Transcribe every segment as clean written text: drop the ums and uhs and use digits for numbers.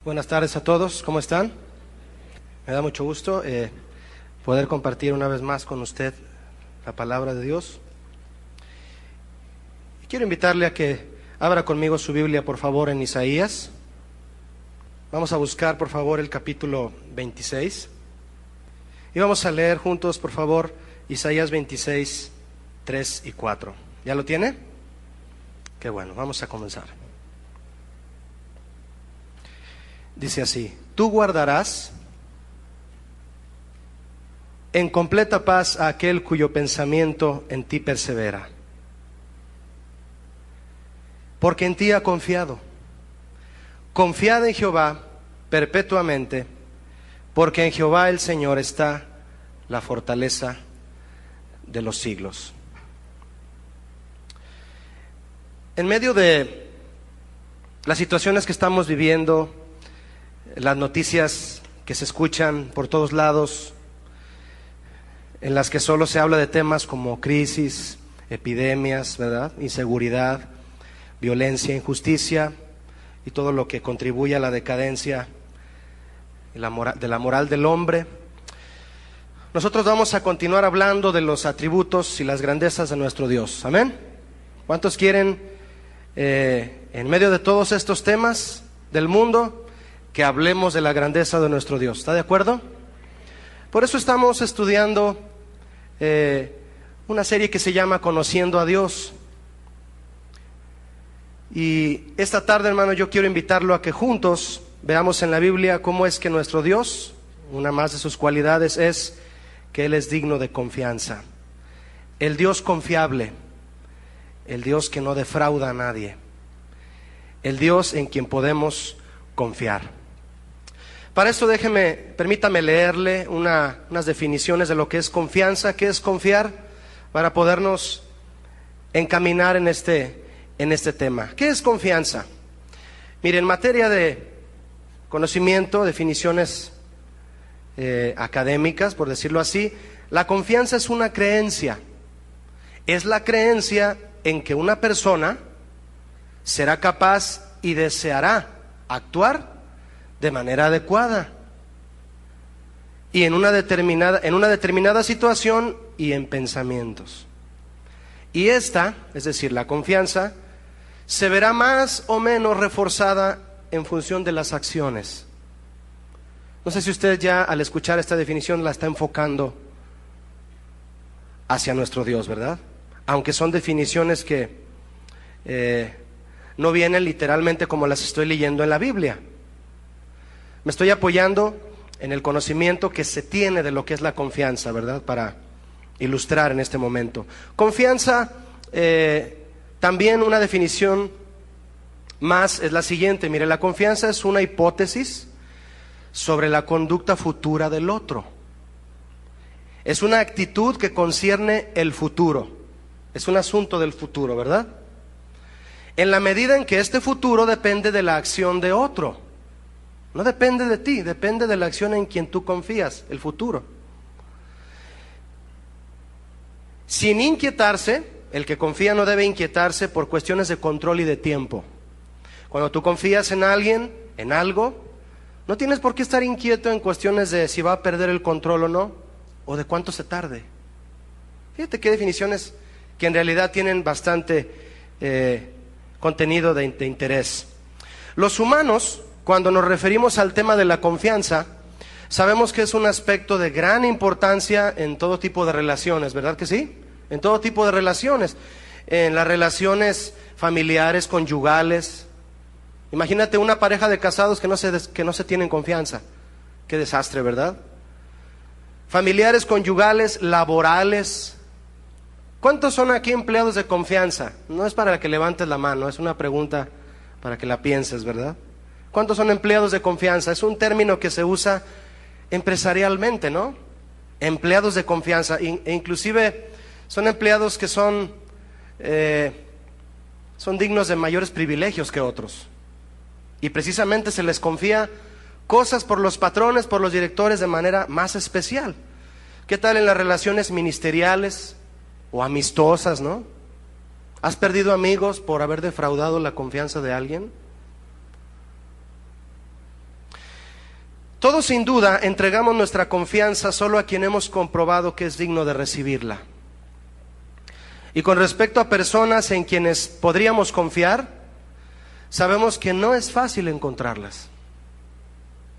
Buenas tardes a todos, ¿cómo están? Me da mucho gusto poder compartir una vez más con usted la palabra de Dios. Y quiero invitarle a que abra conmigo su Biblia, por favor, en Isaías. Vamos a buscar, por favor, el capítulo 26. Y vamos a leer juntos, por favor, Isaías 26, 3 y 4. ¿Ya lo tiene? Qué bueno, vamos a comenzar. Dice así: tú guardarás en completa paz a aquel cuyo pensamiento en ti persevera, porque en ti ha confiado. Confiad en Jehová perpetuamente, porque en Jehová el Señor está la fortaleza de los siglos. En medio de las situaciones que estamos viviendo, las noticias que se escuchan por todos lados, en las que solo se habla de temas como crisis, epidemias, ¿verdad?, inseguridad, violencia, injusticia y todo lo que contribuye a la decadencia de la moral del hombre. Nosotros vamos a continuar hablando de los atributos y las grandezas de nuestro Dios. ¿Amén? ¿Cuántos quieren, en medio de todos estos temas del mundo, que hablemos de la grandeza de nuestro Dios? ¿Está de acuerdo? Por eso estamos estudiando una serie que se llama Conociendo a Dios. Y esta tarde, hermano, yo quiero invitarlo a que juntos veamos en la Biblia cómo es que nuestro Dios, una más de sus cualidades es que Él es digno de confianza. El Dios confiable, el Dios que no defrauda a nadie, el Dios en quien podemos confiar. Para esto permítame leerle unas definiciones de lo que es confianza, qué es confiar, para podernos encaminar en este tema. ¿Qué es confianza? Mire, en materia de conocimiento, definiciones académicas, por decirlo así, la confianza es una creencia. Es la creencia en que una persona será capaz y deseará actuar de manera adecuada y en una determinada situación y en pensamientos. Y esta, es decir, la confianza, se verá más o menos reforzada en función de las acciones. No sé si usted ya al escuchar esta definición la está enfocando hacia nuestro Dios, ¿verdad? Aunque son definiciones que no vienen literalmente como las estoy leyendo en la Biblia. Me estoy apoyando en el conocimiento que se tiene de lo que es la confianza, ¿verdad?, para ilustrar en este momento. Confianza, también una definición más es la siguiente. Mire, la confianza es una hipótesis sobre la conducta futura del otro. Es una actitud que concierne el futuro. Es un asunto del futuro, ¿verdad? En la medida en que este futuro depende de la acción de otro. No depende de ti, depende de la acción en quien tú confías, el futuro. Sin inquietarse, el que confía no debe inquietarse por cuestiones de control y de tiempo. Cuando tú confías en alguien, en algo, no tienes por qué estar inquieto en cuestiones de si va a perder el control o no, o de cuánto se tarde. Fíjate qué definiciones que en realidad tienen bastante contenido de interés. Los humanos, cuando nos referimos al tema de la confianza, sabemos que es un aspecto de gran importancia en todo tipo de relaciones, ¿verdad que sí? En todo tipo de relaciones, en las relaciones familiares, conyugales. Imagínate una pareja de casados que no se tienen confianza. Qué desastre, ¿verdad? Familiares, conyugales, laborales. ¿Cuántos son aquí empleados de confianza? No es para que levantes la mano, es una pregunta para que la pienses, ¿verdad? ¿Cuántos son empleados de confianza? Es un término que se usa empresarialmente, ¿no? Empleados de confianza, e inclusive son empleados que son dignos de mayores privilegios que otros. Y precisamente se les confía cosas por los patrones, por los directores de manera más especial. ¿Qué tal en las relaciones ministeriales o amistosas, no? ¿Has perdido amigos por haber defraudado la confianza de alguien? Todos sin duda entregamos nuestra confianza solo a quien hemos comprobado que es digno de recibirla. Y con respecto a personas en quienes podríamos confiar, sabemos que no es fácil encontrarlas.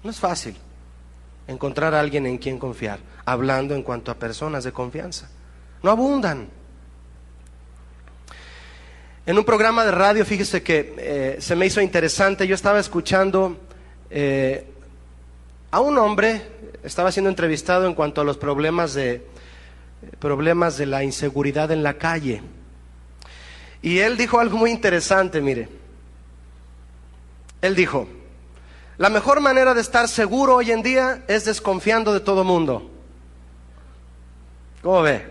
No es fácil encontrar a alguien en quien confiar, hablando en cuanto a personas de confianza. No abundan. En un programa de radio, fíjese que se me hizo interesante, yo estaba escuchando a un hombre, estaba siendo entrevistado en cuanto a los problemas de la inseguridad en la calle. Y él dijo algo muy interesante, mire. Él dijo: la mejor manera de estar seguro hoy en día es desconfiando de todo mundo. ¿Cómo ve?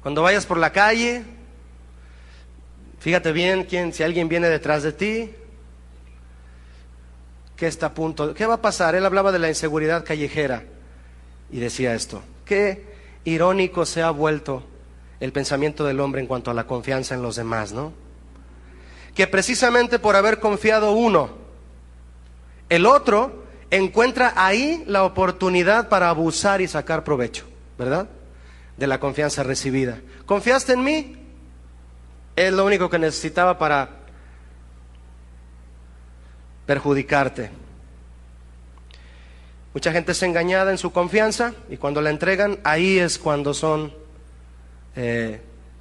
Cuando vayas por la calle, fíjate bien si alguien viene detrás de ti, ¿qué está a punto? ¿Qué va a pasar? Él hablaba de la inseguridad callejera y decía esto: qué irónico se ha vuelto el pensamiento del hombre en cuanto a la confianza en los demás, ¿no? Que precisamente por haber confiado uno, el otro encuentra ahí la oportunidad para abusar y sacar provecho, ¿verdad? De la confianza recibida. ¿Confiaste en mí? Es lo único que necesitaba para perjudicarte. Mucha gente es engañada en su confianza y cuando la entregan, ahí es cuando son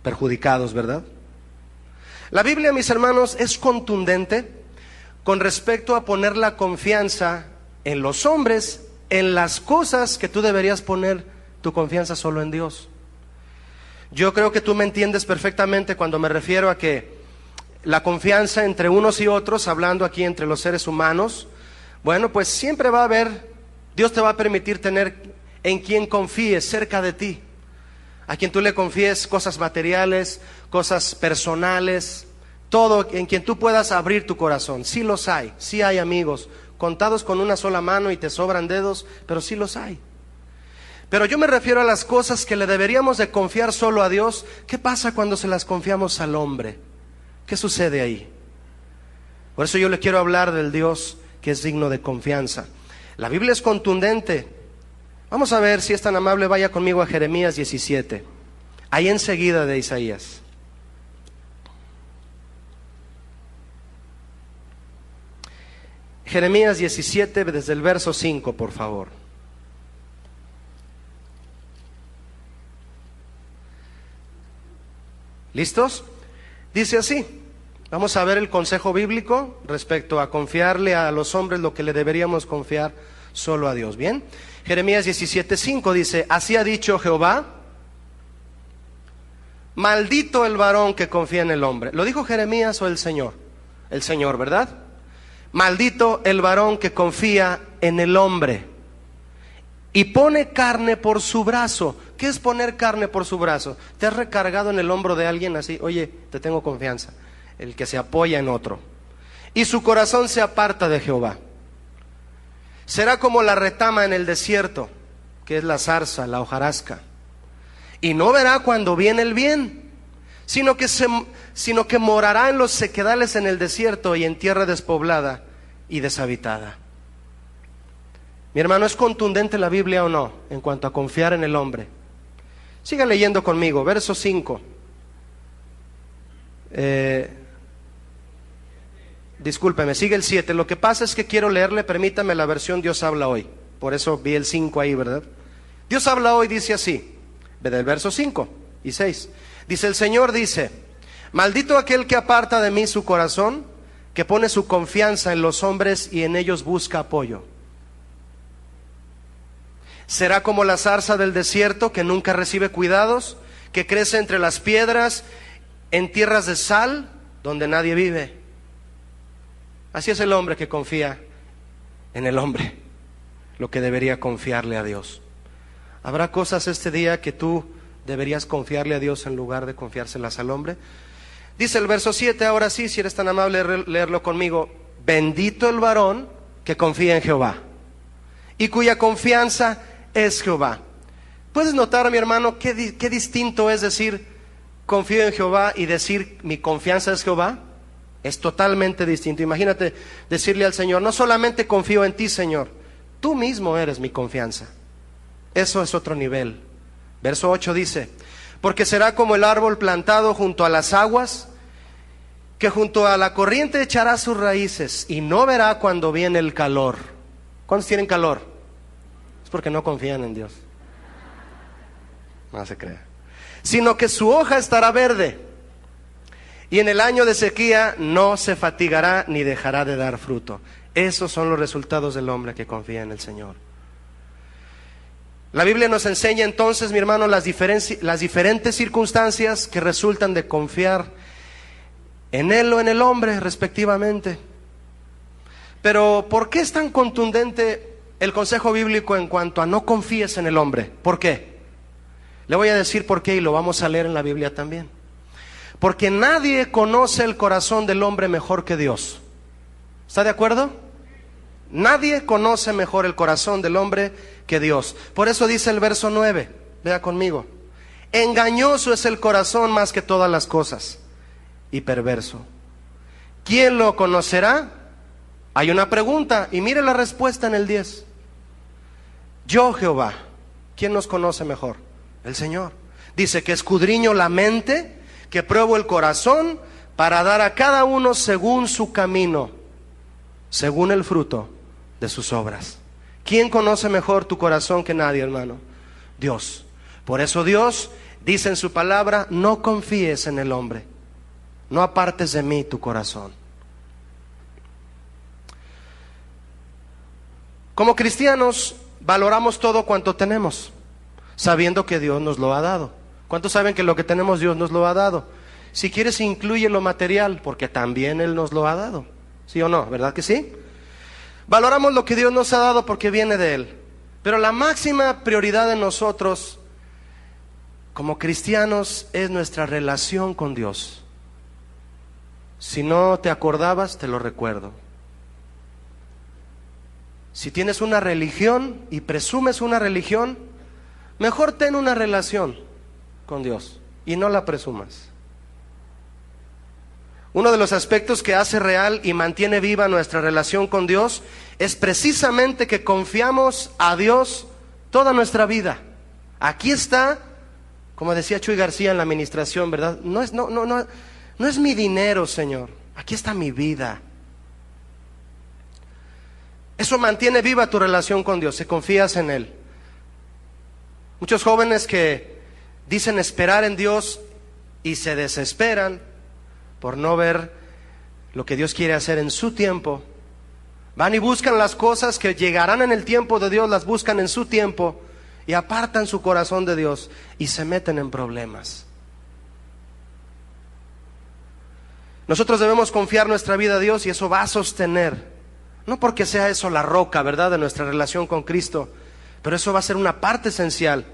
perjudicados, ¿verdad? La Biblia, mis hermanos, es contundente con respecto a poner la confianza en los hombres, en las cosas que tú deberías poner tu confianza solo en Dios. Yo creo que tú me entiendes perfectamente cuando me refiero a que la confianza entre unos y otros, hablando aquí entre los seres humanos, bueno, pues siempre va a haber, Dios te va a permitir tener en quien confíes cerca de ti, a quien tú le confíes cosas materiales, cosas personales, todo en quien tú puedas abrir tu corazón. Sí los hay, sí hay amigos, contados con una sola mano y te sobran dedos, pero sí los hay. Pero yo me refiero a las cosas que le deberíamos de confiar solo a Dios. ¿Qué pasa cuando se las confiamos al hombre? ¿Qué sucede ahí? Por eso yo le quiero hablar del Dios que es digno de confianza. La Biblia es contundente. Vamos a ver, si es tan amable, vaya conmigo a Jeremías 17, ahí enseguida de Isaías. Jeremías 17, desde el verso 5, por favor. ¿Listos? Dice así. Vamos a ver el consejo bíblico respecto a confiarle a los hombres lo que le deberíamos confiar solo a Dios. ¿Bien? Jeremías 17:5 dice: así ha dicho Jehová, maldito el varón que confía en el hombre. ¿Lo dijo Jeremías o el Señor? El Señor, ¿verdad? Maldito el varón que confía en el hombre y pone carne por su brazo. ¿Qué es poner carne por su brazo? ¿Te has recargado en el hombro de alguien así? Oye, te tengo confianza. El que se apoya en otro. Y su corazón se aparta de Jehová. Será como la retama en el desierto, que es la zarza, la hojarasca. Y no verá cuando viene el bien, sino que morará en los sequedales en el desierto y en tierra despoblada y deshabitada. Mi hermano, ¿es contundente la Biblia o no en cuanto a confiar en el hombre? Siga leyendo conmigo, verso 5. Discúlpeme, sigue el 7. Lo que pasa es que quiero leerle, permítame, la versión Dios habla hoy. Por eso vi el 5 ahí, ¿verdad? Dios habla hoy, dice así, del verso 5 y 6. Dice: el Señor dice, maldito aquel que aparta de mí su corazón, que pone su confianza en los hombres y en ellos busca apoyo. Será como la zarza del desierto que nunca recibe cuidados, que crece entre las piedras, en tierras de sal, donde nadie vive. Así es el hombre que confía en el hombre, lo que debería confiarle a Dios. ¿Habrá cosas este día que tú deberías confiarle a Dios en lugar de confiárselas al hombre? Dice el verso 7, ahora sí, si eres tan amable leerlo conmigo: bendito el varón que confía en Jehová y cuya confianza es Jehová. ¿Puedes notar, mi hermano, qué distinto es decir confío en Jehová y decir mi confianza es Jehová? Es totalmente distinto. Imagínate decirle al Señor, no solamente confío en ti, Señor, tú mismo eres mi confianza. Eso es otro nivel. Verso 8 dice, porque será como el árbol plantado junto a las aguas, que junto a la corriente echará sus raíces y no verá cuando viene el calor. ¿Cuántos tienen calor? Es porque no confían en Dios. No se crea. Sino que su hoja estará verde, y en el año de sequía no se fatigará ni dejará de dar fruto. Esos son los resultados del hombre que confía en el Señor. La Biblia nos enseña entonces, mi hermano, las diferentes circunstancias que resultan de confiar en Él o en el hombre, respectivamente. Pero, ¿por qué es tan contundente el consejo bíblico en cuanto a no confíes en el hombre? ¿Por qué? Le voy a decir por qué y lo vamos a leer en la Biblia también. Porque nadie conoce el corazón del hombre mejor que Dios. ¿Está de acuerdo? Nadie conoce mejor el corazón del hombre que Dios. Por eso dice el verso 9, vea conmigo. Engañoso es el corazón más que todas las cosas, y perverso. ¿Quién lo conocerá? Hay una pregunta, y mire la respuesta en el 10. Yo, Jehová. ¿Quién nos conoce mejor? El Señor. Dice que escudriño la mente, que pruebo el corazón, para dar a cada uno según su camino, según el fruto de sus obras. ¿Quién conoce mejor tu corazón que nadie, hermano? Dios. Por eso Dios dice en su palabra, no confíes en el hombre, no apartes de mí tu corazón. Como cristianos valoramos todo cuanto tenemos, sabiendo que Dios nos lo ha dado. ¿Cuántos saben que lo que tenemos Dios nos lo ha dado? Si quieres incluye lo material, porque también Él nos lo ha dado. ¿Sí o no? ¿Verdad que sí? Valoramos lo que Dios nos ha dado porque viene de Él. Pero la máxima prioridad de nosotros como cristianos es nuestra relación con Dios. Si no te acordabas, te lo recuerdo. Si tienes una religión y presumes una religión, mejor ten una relación con Dios y no la presumas. Uno de los aspectos que hace real y mantiene viva nuestra relación con Dios es precisamente que confiamos a Dios toda nuestra vida. Aquí está, como decía Chuy García en la administración, ¿verdad? No es mi dinero, Señor. Aquí está mi vida. Eso mantiene viva tu relación con Dios, si confías en Él. Muchos jóvenes que dicen esperar en Dios y se desesperan por no ver lo que Dios quiere hacer en su tiempo. Van y buscan las cosas que llegarán en el tiempo de Dios, las buscan en su tiempo y apartan su corazón de Dios y se meten en problemas. Nosotros debemos confiar nuestra vida a Dios y eso va a sostener, no porque sea eso la roca, ¿verdad?, de nuestra relación con Cristo, pero eso va a ser una parte esencial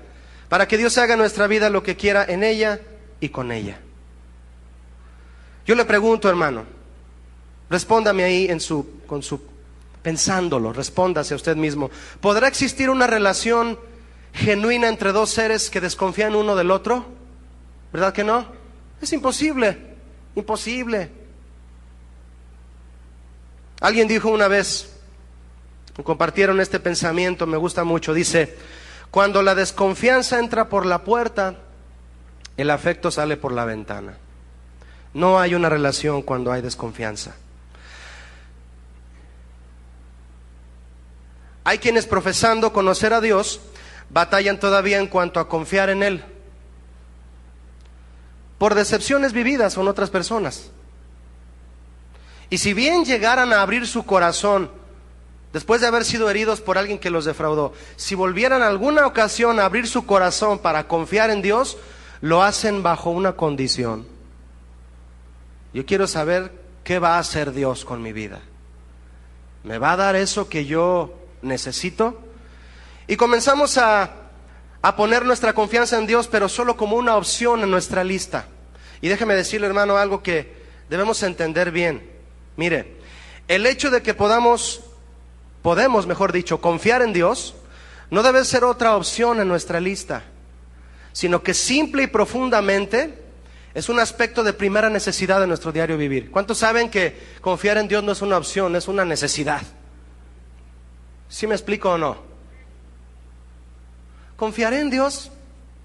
para que Dios haga en nuestra vida lo que quiera en ella y con ella. Yo le pregunto, hermano, respóndame ahí pensándolo, respóndase a usted mismo. ¿Podrá existir una relación genuina entre dos seres que desconfían uno del otro? ¿Verdad que no? Es imposible, imposible. Alguien dijo una vez, compartieron este pensamiento, me gusta mucho, dice, cuando la desconfianza entra por la puerta, el afecto sale por la ventana. No hay una relación cuando hay desconfianza. Hay quienes profesando conocer a Dios batallan todavía en cuanto a confiar en Él por decepciones vividas con otras personas. Y si bien llegaran a abrir su corazón después de haber sido heridos por alguien que los defraudó, si volvieran alguna ocasión a abrir su corazón para confiar en Dios, lo hacen bajo una condición. Yo quiero saber qué va a hacer Dios con mi vida. ¿Me va a dar eso que yo necesito? Y comenzamos a poner nuestra confianza en Dios, pero solo como una opción en nuestra lista. Y déjeme decirle, hermano, algo que debemos entender bien. Mire, el hecho de que podemos, mejor dicho, confiar en Dios, no debe ser otra opción en nuestra lista, sino que simple y profundamente Es un aspecto de primera necesidad de nuestro diario vivir. ¿Cuántos saben que confiar en Dios no es una opción, es una necesidad? ¿Sí me explico o no? ¿Confiaré en Dios?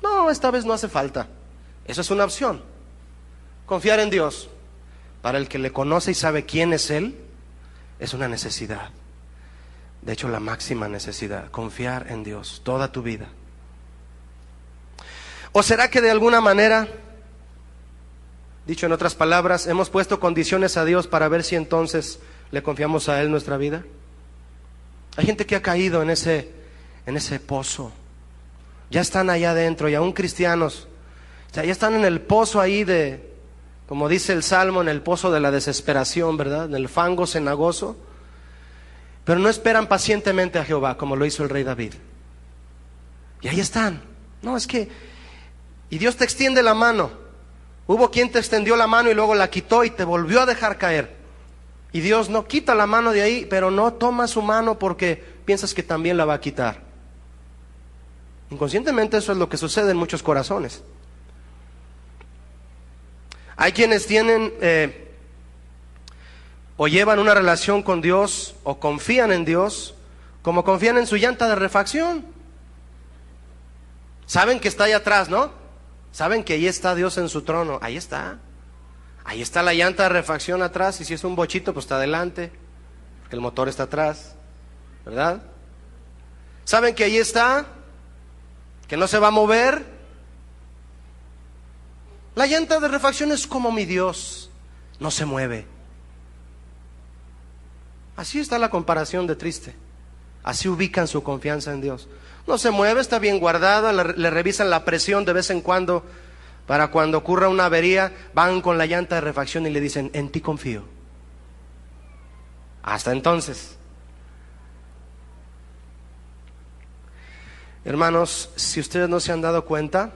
No, esta vez no hace falta. Eso es una opción. Confiar en Dios, para el que le conoce y sabe quién es Él, es una necesidad. De hecho, la máxima necesidad, confiar en Dios toda tu vida. ¿O será que de alguna manera, dicho en otras palabras, hemos puesto condiciones a Dios para ver si entonces le confiamos a Él nuestra vida? Hay gente que ha caído en ese pozo. Ya están allá adentro, y aún cristianos, o sea, ya están en el pozo ahí de, como dice el Salmo, en el pozo de la desesperación, ¿verdad? En el fango cenagoso. Pero no esperan pacientemente a Jehová, como lo hizo el rey David. Y ahí están. No, es que, y Dios te extiende la mano. Hubo quien te extendió la mano y luego la quitó y te volvió a dejar caer. Y Dios no quita la mano de ahí, pero no toma su mano porque piensas que también la va a quitar. Inconscientemente eso es lo que sucede en muchos corazones. Hay quienes tienen o llevan una relación con Dios o confían en Dios como confían en su llanta de refacción. Saben que está ahí atrás, ¿no? Saben que ahí está Dios en su trono. Ahí está. Ahí está la llanta de refacción atrás, y si es un bochito, pues está adelante, porque el motor está atrás, ¿verdad? Saben que ahí está, que no se va a mover. La llanta de refacción es como mi Dios, no se mueve. Así está la comparación de triste. Así ubican su confianza en Dios. No se mueve, está bien guardada, le revisan la presión de vez en cuando. Para cuando ocurra una avería, van con la llanta de refacción y le dicen, en ti confío. Hasta entonces. Hermanos, si ustedes no se han dado cuenta,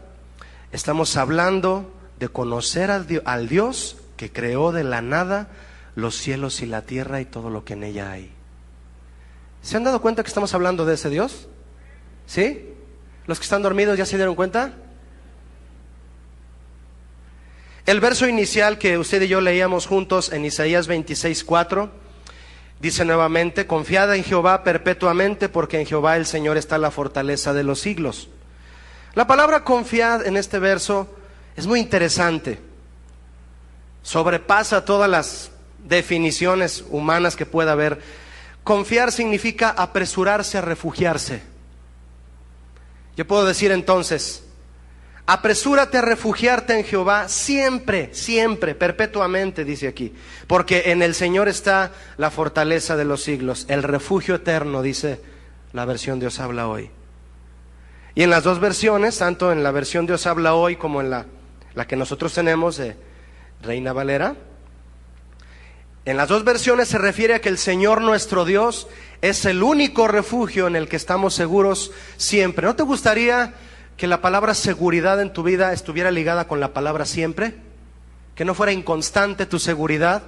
estamos hablando de conocer al Dios que creó de la nada los cielos y la tierra y todo lo que en ella hay. ¿Se han dado cuenta que estamos hablando de ese Dios? ¿Sí? ¿Los que están dormidos ya se dieron cuenta? El verso inicial que usted y yo leíamos juntos en Isaías 26:4 dice nuevamente, confiad en Jehová perpetuamente, porque en Jehová el Señor está la fortaleza de los siglos. La palabra confiad en este verso es muy interesante. Sobrepasa todas las definiciones humanas que pueda haber. Confiar significa apresurarse a refugiarse. Yo puedo decir entonces, apresúrate a refugiarte en Jehová siempre, siempre, perpetuamente, dice aquí, porque en el Señor está la fortaleza de los siglos, el refugio eterno, dice la versión Dios habla hoy. Y en las dos versiones, tanto en la versión Dios habla hoy como en la que nosotros tenemos de Reina Valera, en las dos versiones se refiere a que el Señor nuestro Dios es el único refugio en el que estamos seguros siempre. ¿No te gustaría que la palabra seguridad en tu vida estuviera ligada con la palabra siempre? Que no fuera inconstante tu seguridad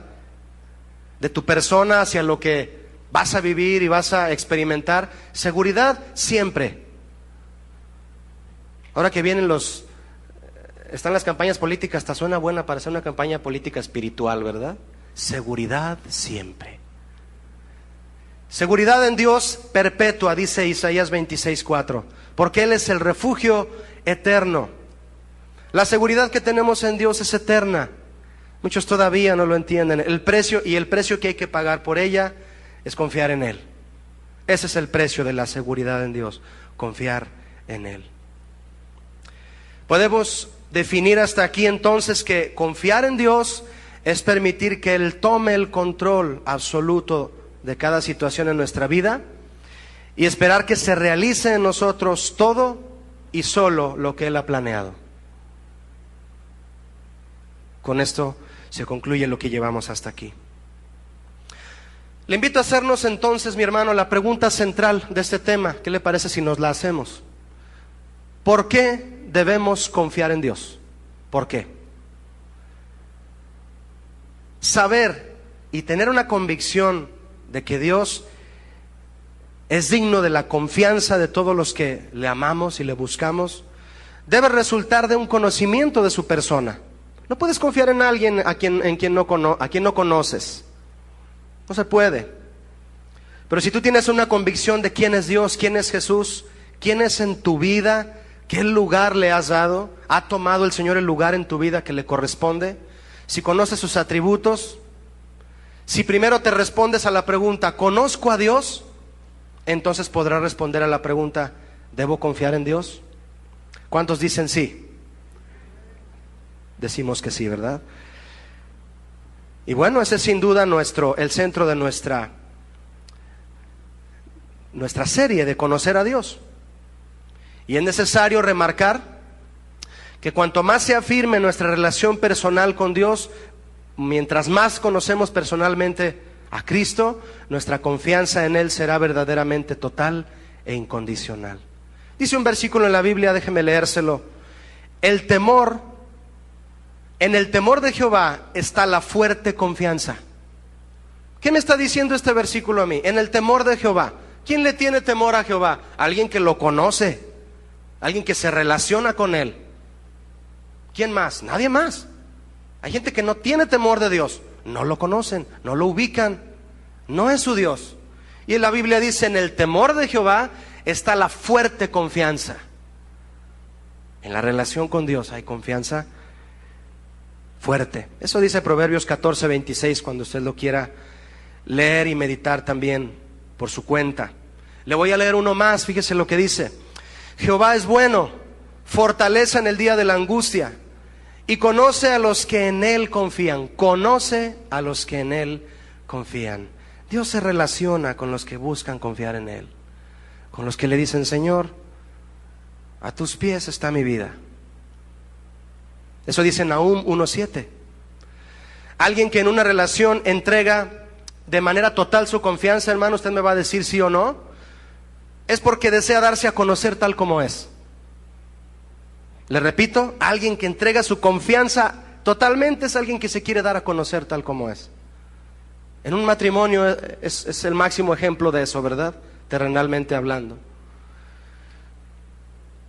de tu persona hacia lo que vas a vivir y vas a experimentar. Seguridad siempre. Ahora que vienen están las campañas políticas, hasta suena buena para hacer una campaña política espiritual, ¿verdad? Seguridad siempre. Seguridad en Dios perpetua, dice Isaías 26:4, porque Él es el refugio eterno. La seguridad que tenemos en Dios es eterna. Muchos todavía no lo entienden. El precio que hay que pagar por ella es confiar en Él. Ese es el precio de la seguridad en Dios, confiar en Él. Podemos definir hasta aquí entonces que confiar en Dios es permitir que Él tome el control absoluto de cada situación en nuestra vida y esperar que se realice en nosotros todo y solo lo que Él ha planeado. Con esto se concluye lo que llevamos hasta aquí. Le invito a hacernos entonces, mi hermano, la pregunta central de este tema. ¿Qué le parece si nos la hacemos? ¿Por qué debemos confiar en Dios? ¿Por qué? Saber y tener una convicción de que Dios es digno de la confianza de todos los que le amamos y le buscamos, debe resultar de un conocimiento de su persona. No puedes confiar en alguien a quien no conoces. No se puede. Pero si tú tienes una convicción de quién es Dios, quién es Jesús, quién es en tu vida, qué lugar le has dado, ha tomado el Señor el lugar en tu vida que le corresponde, si conoces sus atributos, si primero te respondes a la pregunta, ¿conozco a Dios? Entonces podrás responder a la pregunta, ¿debo confiar en Dios? ¿Cuántos dicen sí? Decimos que sí, ¿verdad? Y bueno, ese es sin duda el centro de nuestra serie de conocer a Dios. Y es necesario remarcar que cuanto más se afirme nuestra relación personal con Dios, mientras más conocemos personalmente a Cristo, nuestra confianza en Él será verdaderamente total e incondicional. Dice un versículo en la Biblia, déjeme leérselo. En el temor de Jehová está la fuerte confianza. ¿Qué me está diciendo este versículo a mí? En el temor de Jehová. ¿Quién le tiene temor a Jehová? Alguien que lo conoce, alguien que se relaciona con Él. ¿Quién más? Nadie más. Hay gente que no tiene temor de Dios, no lo conocen, no lo ubican, no es su Dios. Y en la Biblia dice, en el temor de Jehová está la fuerte confianza. En la relación con Dios hay confianza fuerte. Eso dice Proverbios 14:26, cuando usted lo quiera leer y meditar también por su cuenta. Le voy a leer uno más, fíjese lo que dice. Jehová es bueno, fortaleza en el día de la angustia, y conoce a los que en Él confían. Conoce a los que en Él confían. Dios se relaciona con los que buscan confiar en Él, con los que le dicen, Señor, a tus pies está mi vida. Eso dice Nahum 1:7. Alguien que en una relación entrega de manera total su confianza, hermano, usted me va a decir sí o no, es porque desea darse a conocer tal como es. Le repito, alguien que entrega su confianza totalmente es alguien que se quiere dar a conocer tal como es. En un matrimonio es el máximo ejemplo de eso, ¿verdad? Terrenalmente hablando.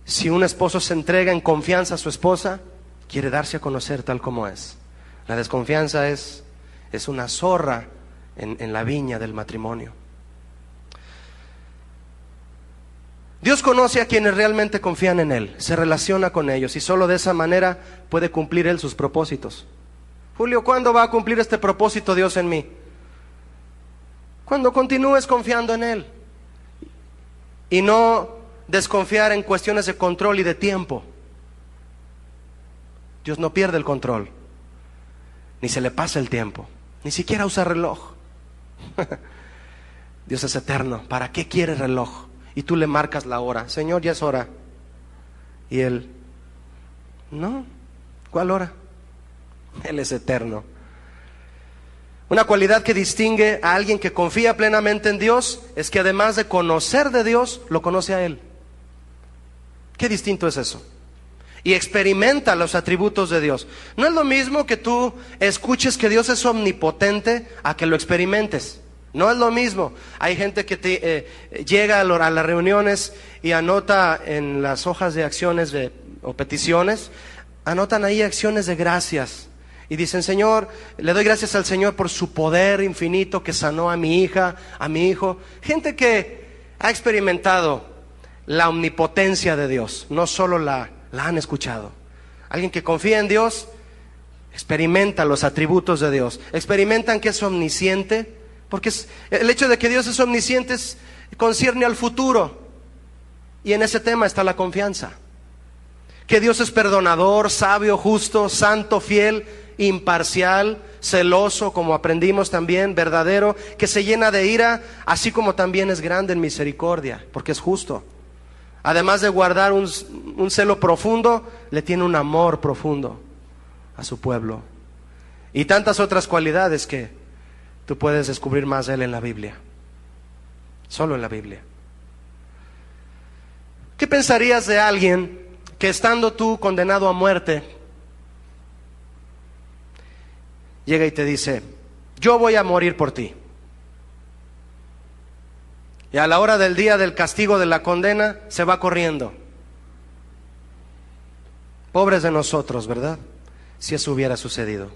Si un esposo se entrega en confianza a su esposa, quiere darse a conocer tal como es. La desconfianza es una zorra en la viña del matrimonio. Dios conoce a quienes realmente confían en Él, se relaciona con ellos y solo de esa manera puede cumplir Él sus propósitos. Julio, ¿cuándo va a cumplir este propósito Dios en mí? Cuando continúes confiando en Él y no desconfiar en cuestiones de control y de tiempo. Dios no pierde el control, ni se le pasa el tiempo, ni siquiera usa reloj. Dios es eterno. ¿Para qué quiere reloj? Y tú le marcas la hora. Señor, ya es hora. Y Él, no, ¿cuál hora? Él es eterno. Una cualidad que distingue a alguien que confía plenamente en Dios es que además de conocer de Dios, lo conoce a Él. Qué distinto es eso. Y experimenta los atributos de Dios. No es lo mismo que tú escuches que Dios es omnipotente a que lo experimentes. No es lo mismo. Hay gente que llega a las reuniones y anota en las hojas de acciones o peticiones, anotan ahí acciones de gracias. Y dicen, Señor, le doy gracias al Señor por su poder infinito que sanó a mi hija, a mi hijo. Gente que ha experimentado la omnipotencia de Dios, no solo la han escuchado. Alguien que confía en Dios experimenta los atributos de Dios, experimentan que es omnisciente, porque el hecho de que Dios es omnisciente concierne al futuro, y en ese tema está la confianza. Que Dios es perdonador, sabio, justo, santo, fiel, imparcial, celoso, como aprendimos también, verdadero, que se llena de ira, así como también es grande en misericordia, porque es justo. Además de guardar un celo profundo, le tiene un amor profundo a su pueblo. Y tantas otras cualidades que tú puedes descubrir más de Él en la Biblia. Solo en la Biblia. ¿Qué pensarías de alguien que estando tú condenado a muerte, llega y te dice, yo voy a morir por ti? Y a la hora del día del castigo de la condena, se va corriendo. Pobres de nosotros, ¿verdad? si eso hubiera sucedido.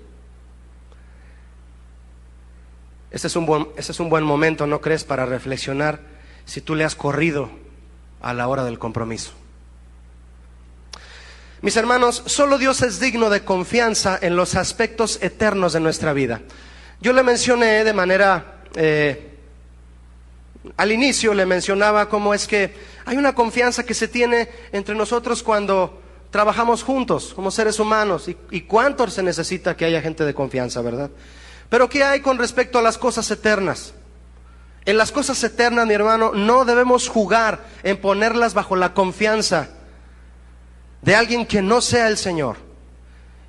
Este es un buen momento, ¿no crees?, para reflexionar si tú le has corrido a la hora del compromiso. Mis hermanos, solo Dios es digno de confianza en los aspectos eternos de nuestra vida. Yo le mencioné de manera, al inicio le mencionaba cómo es que hay una confianza que se tiene entre nosotros cuando trabajamos juntos como seres humanos, y cuánto se necesita que haya gente de confianza, ¿verdad? Pero ¿qué hay con respecto a las cosas eternas? En las cosas eternas, mi hermano, no debemos jugar en ponerlas bajo la confianza de alguien que no sea el Señor.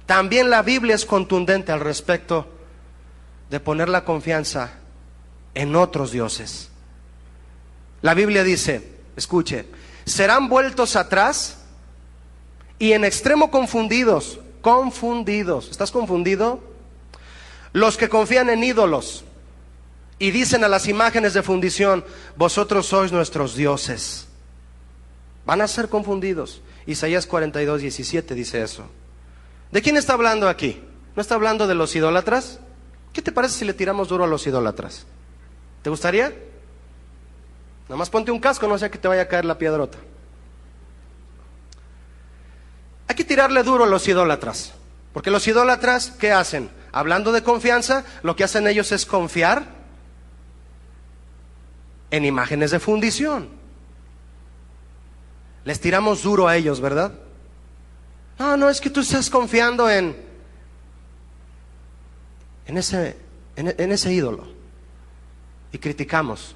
También la Biblia es contundente al respecto de poner la confianza en otros dioses. La Biblia dice, escuche, serán vueltos atrás y en extremo confundidos. ¿Estás confundido? Los que confían en ídolos y dicen a las imágenes de fundición, vosotros sois nuestros dioses. Van a ser confundidos. Isaías 42:17 dice eso. ¿De quién está hablando aquí? ¿No está hablando de los idólatras? ¿Qué te parece si le tiramos duro a los idólatras? ¿Te gustaría? Nada más ponte un casco, no sea que te vaya a caer la piedrota. Hay que tirarle duro a los idólatras, porque los idólatras, ¿qué hacen? Hablando de confianza, lo que hacen ellos es confiar en imágenes de fundición. Les tiramos duro a ellos, ¿verdad? No, es que tú estás confiando en ese ídolo. Y criticamos.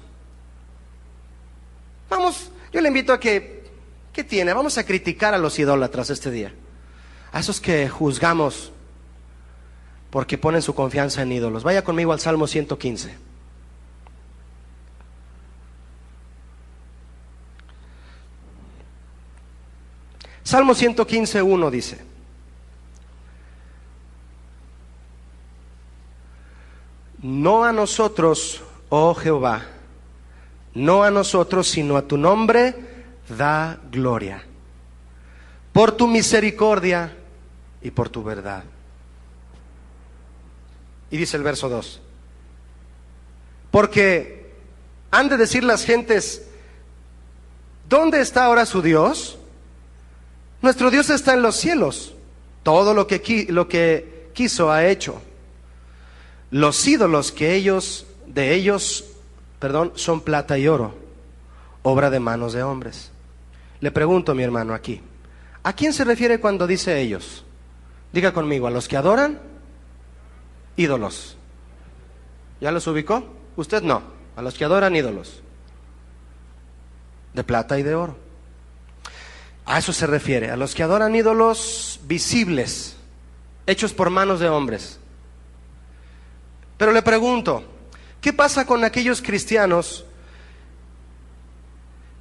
Vamos, yo le invito a ¿qué tiene? Vamos a criticar a los idólatras este día. A esos que juzgamos porque ponen su confianza en ídolos. Vaya conmigo al Salmo 115. Salmo 115:1 dice: no a nosotros, oh Jehová, no a nosotros, sino a tu nombre da gloria, por tu misericordia y por tu verdad. Y dice el verso 2: porque han de decir las gentes, ¿dónde está ahora su Dios? Nuestro Dios está en los cielos, todo lo que quiso ha hecho. Los ídolos de ellos, son plata y oro, obra de manos de hombres. Le pregunto, mi hermano, aquí, ¿a quién se refiere cuando dice ellos? Diga conmigo, ¿a los que adoran ídolos? ¿Ya los ubicó? Usted no, a los que adoran ídolos de plata y de oro. A eso se refiere, a los que adoran ídolos visibles, hechos por manos de hombres. Pero le pregunto, ¿qué pasa con aquellos cristianos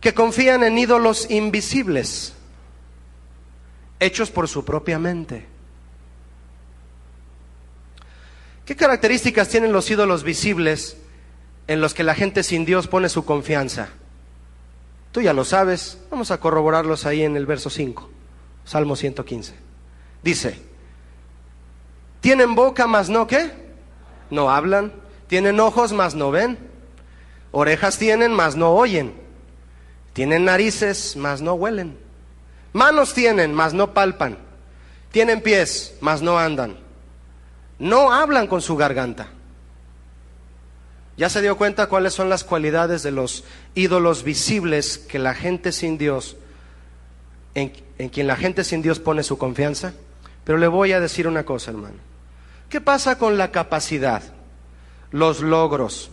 que confían en ídolos invisibles, hechos por su propia mente? ¿Qué características tienen los ídolos visibles en los que la gente sin Dios pone su confianza? Tú ya lo sabes, vamos a corroborarlos ahí en el verso 5, Salmo 115. Dice, tienen boca, mas no, ¿qué? No hablan. Tienen ojos, mas no ven. Orejas tienen, mas no oyen. Tienen narices, mas no huelen. Manos tienen, mas no palpan. Tienen pies, mas no andan. No hablan con su garganta. ¿Ya se dio cuenta cuáles son las cualidades de los ídolos visibles que la gente sin Dios, en quien la gente sin Dios pone su confianza? Pero le voy a decir una cosa, hermano. ¿Qué pasa con la capacidad, los logros,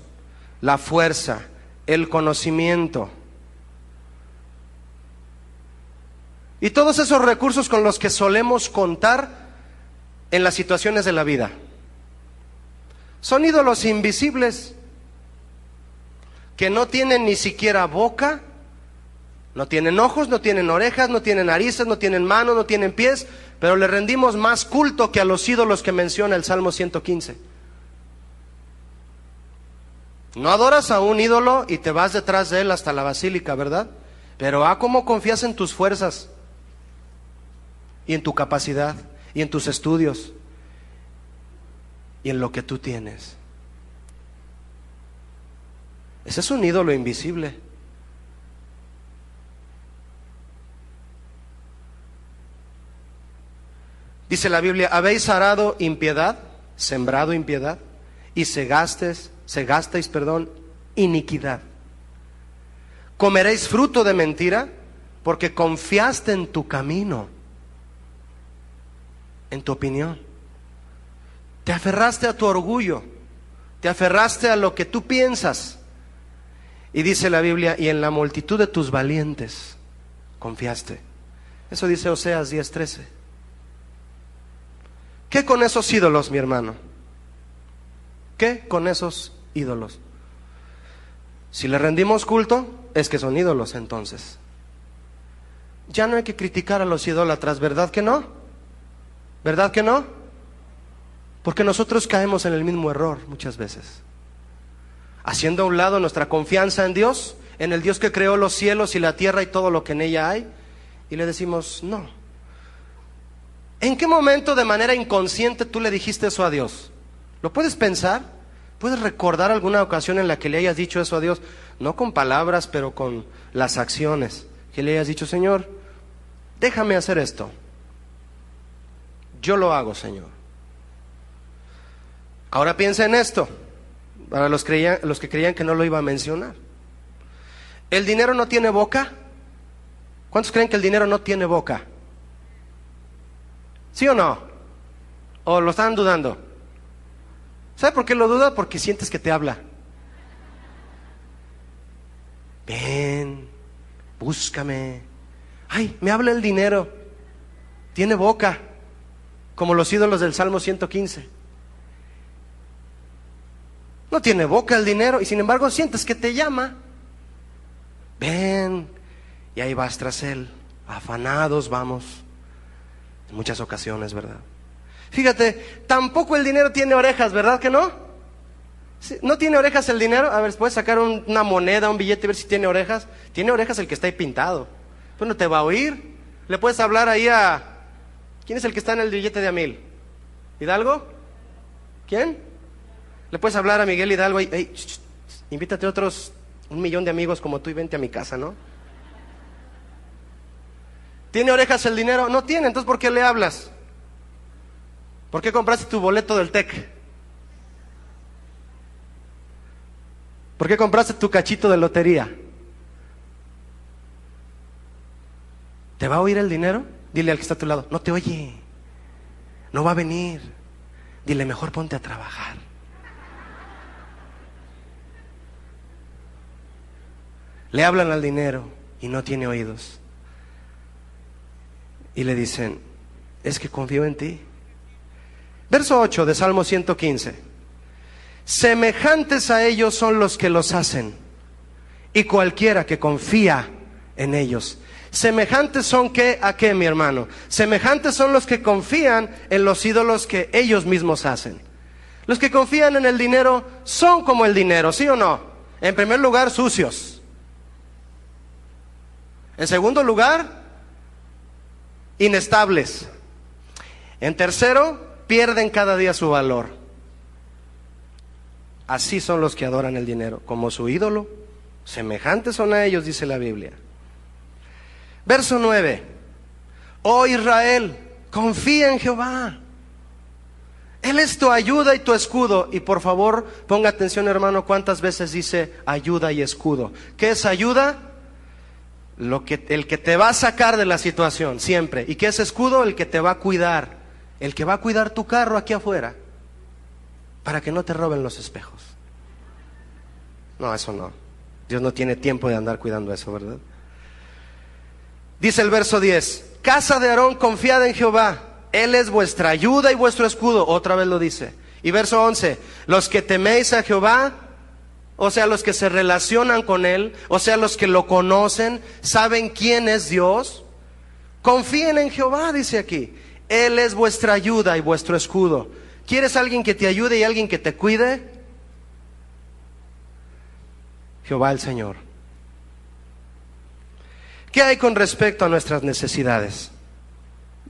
la fuerza, el conocimiento y todos esos recursos con los que solemos contar en las situaciones de la vida? Son ídolos invisibles que no tienen ni siquiera boca, no tienen ojos, no tienen orejas, no tienen narices, no tienen manos, no tienen pies, pero le rendimos más culto que a los ídolos que menciona el Salmo 115. No adoras a un ídolo y te vas detrás de él hasta la basílica, ¿verdad? Pero cómo confías en tus fuerzas y en tu capacidad y en tus estudios y en lo que tú tienes. Ese es un ídolo invisible. Dice la Biblia: habéis arado impiedad, sembrado impiedad, y segasteis, iniquidad. Comeréis fruto de mentira, porque confiaste en tu camino, en tu opinión. Te aferraste a tu orgullo, te aferraste a lo que tú piensas. Y dice la Biblia: y en la multitud de tus valientes confiaste. Eso dice Oseas 10:13. ¿Qué con esos ídolos, mi hermano? ¿Qué con esos ídolos? Si le rendimos culto, es que son ídolos entonces. Ya no hay que criticar a los idólatras, ¿verdad que no? ¿Verdad que no? Porque nosotros caemos en el mismo error muchas veces, haciendo a un lado nuestra confianza en Dios, en el Dios que creó los cielos y la tierra y todo lo que en ella hay, y le decimos no. ¿En qué momento de manera inconsciente tú le dijiste eso a Dios? ¿Lo puedes pensar? ¿Puedes recordar alguna ocasión en la que le hayas dicho eso a Dios? No con palabras, pero con las acciones. Que le hayas dicho: Señor, déjame hacer esto. Yo lo hago, Señor. Ahora piensa en esto, para los que creían que no lo iba a mencionar. ¿El dinero no tiene boca? ¿Cuántos creen que el dinero no tiene boca? ¿Sí o no? ¿O lo están dudando? ¿Sabe por qué lo duda? Porque sientes que te habla. Ven, búscame. Ay, me habla el dinero. Tiene boca, como los ídolos del Salmo 115. No tiene boca el dinero, y sin embargo sientes que te llama. Ven, y ahí vas tras él. Afanados vamos. En muchas ocasiones, ¿verdad? Fíjate, tampoco el dinero tiene orejas, ¿verdad que no? ¿No tiene orejas el dinero? A ver, puedes sacar una moneda, un billete y ver si tiene orejas. Tiene orejas el que está ahí pintado. Pues no te va a oír. Le puedes hablar ahí a... ¿Quién es el que está en el billete de $1,000? ¿Hidalgo? ¿Quién? Le puedes hablar a Miguel Hidalgo y: hey, invítate a otros 1,000,000 de amigos como tú y vente a mi casa, ¿no? ¿Tiene orejas el dinero? No tiene. Entonces, ¿por qué le hablas? ¿Por qué compraste tu boleto del TEC? ¿Por qué compraste tu cachito de lotería? ¿Te va a oír el dinero? Dile al que está a tu lado: no te oye, no va a venir. Dile: mejor ponte a trabajar. Le hablan al dinero y no tiene oídos. Y le dicen: es que confío en ti. Verso 8 de Salmo 115. Semejantes a ellos son los que los hacen, y cualquiera que confía en ellos. Semejantes son ¿a qué, mi hermano? Semejantes son los que confían en los ídolos que ellos mismos hacen. Los que confían en el dinero son como el dinero, ¿sí o no? En primer lugar, sucios. En segundo lugar, inestables. En tercero, pierden cada día su valor. Así son los que adoran el dinero, como su ídolo. Semejantes son a ellos, dice la Biblia. Verso 9. Oh Israel, confía en Jehová. Él es tu ayuda y tu escudo. Y por favor, ponga atención, hermano, cuántas veces dice ayuda y escudo. ¿Qué es ayuda? El que te va a sacar de la situación, siempre. ¿Y qué es escudo? El que te va a cuidar. El que va a cuidar tu carro aquí afuera, para que no te roben los espejos. No, eso no. Dios no tiene tiempo de andar cuidando eso, ¿verdad? Dice el verso 10. Casa de Aarón, confiad en Jehová. Él es vuestra ayuda y vuestro escudo. Otra vez lo dice. Y verso 11. Los que teméis a Jehová, o sea, los que se relacionan con Él, o sea, los que lo conocen, saben quién es Dios, confíen en Jehová, dice aquí. Él es vuestra ayuda y vuestro escudo. ¿Quieres alguien que te ayude y alguien que te cuide? Jehová el Señor. ¿Qué hay con respecto a nuestras necesidades?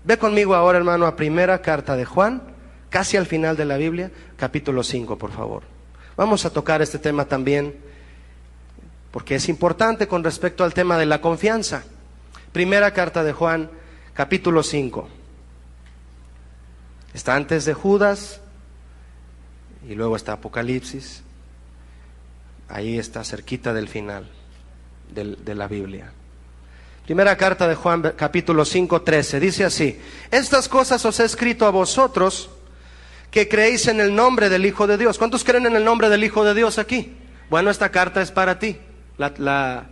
Ve conmigo ahora, hermano, a primera carta de Juan, casi al final de la Biblia, capítulo 5, por favor. Vamos a tocar este tema también, porque es importante con respecto al tema de la confianza. Primera carta de Juan, capítulo 5. Está antes de Judas y luego está Apocalipsis. Ahí está cerquita del final de la Biblia. Primera carta de Juan, capítulo 5, 13. Dice así: estas cosas os he escrito a vosotros que creéis en el nombre del Hijo de Dios. ¿Cuántos creen en el nombre del Hijo de Dios aquí? Bueno, esta carta es para ti. La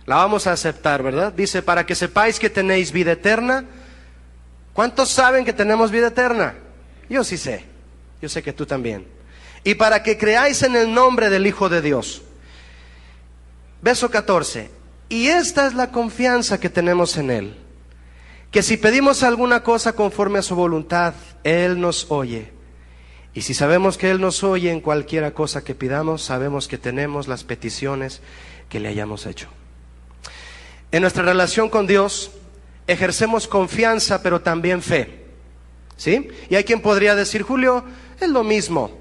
vamos a aceptar, ¿verdad? Dice, para que sepáis que tenéis vida eterna. ¿Cuántos saben que tenemos vida eterna? Yo sí sé. Yo sé que tú también. Y para que creáis en el nombre del Hijo de Dios. Verso 14. Y esta es la confianza que tenemos en Él, que si pedimos alguna cosa conforme a su voluntad, Él nos oye. Y si sabemos que Él nos oye en cualquiera cosa que pidamos, sabemos que tenemos las peticiones que le hayamos hecho. En nuestra relación con Dios, ejercemos confianza, pero también fe. ¿Sí? Y hay quien podría decir, Julio, es lo mismo.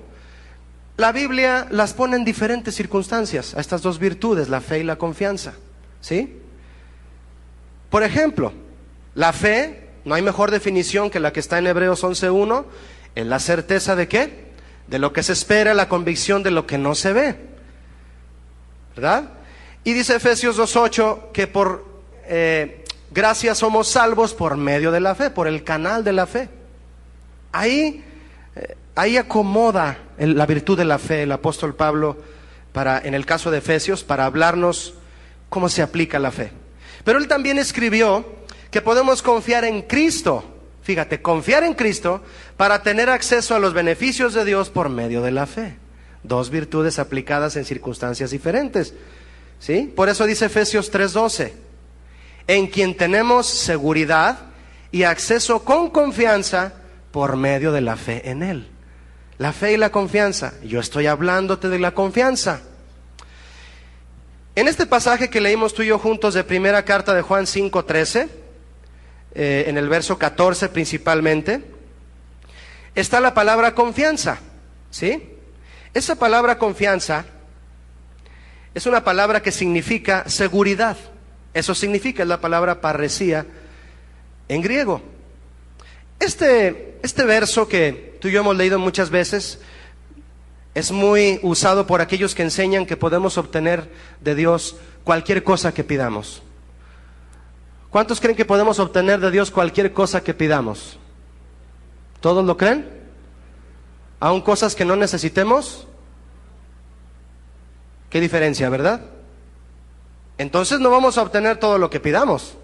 La Biblia las pone en diferentes circunstancias, a estas dos virtudes, la fe y la confianza. ¿Sí? Por ejemplo, la fe, no hay mejor definición que la que está en Hebreos 11:1, es la certeza de ¿qué? De lo que se espera, la convicción de lo que no se ve, ¿verdad? Y dice Efesios 2:8 que por gracia somos salvos por medio de la fe, por el canal de la fe. Ahí acomoda la virtud de la fe el apóstol Pablo en el caso de Efesios, para hablarnos cómo se aplica la fe. Pero él también escribió que podemos confiar en Cristo. Fíjate, confiar en Cristo para tener acceso a los beneficios de Dios por medio de la fe. Dos virtudes aplicadas en circunstancias diferentes. ¿Sí? Por eso dice Efesios 3:12, en quien tenemos seguridad y acceso con confianza por medio de la fe en Él. La fe y la confianza. Yo estoy hablándote de la confianza. En este pasaje que leímos tú y yo juntos de primera carta de Juan 5:13, en el verso 14 principalmente, está la palabra confianza, ¿sí? Esa palabra confianza es una palabra que significa seguridad. Eso significa, es la palabra parresía en griego. Este verso que tú y yo hemos leído muchas veces es muy usado por aquellos que enseñan que podemos obtener de Dios cualquier cosa que pidamos. ¿Cuántos creen que podemos obtener de Dios cualquier cosa que pidamos? ¿Todos lo creen? ¿Aún cosas que no necesitemos? ¿Qué diferencia, verdad? Entonces no vamos a obtener todo lo que pidamos.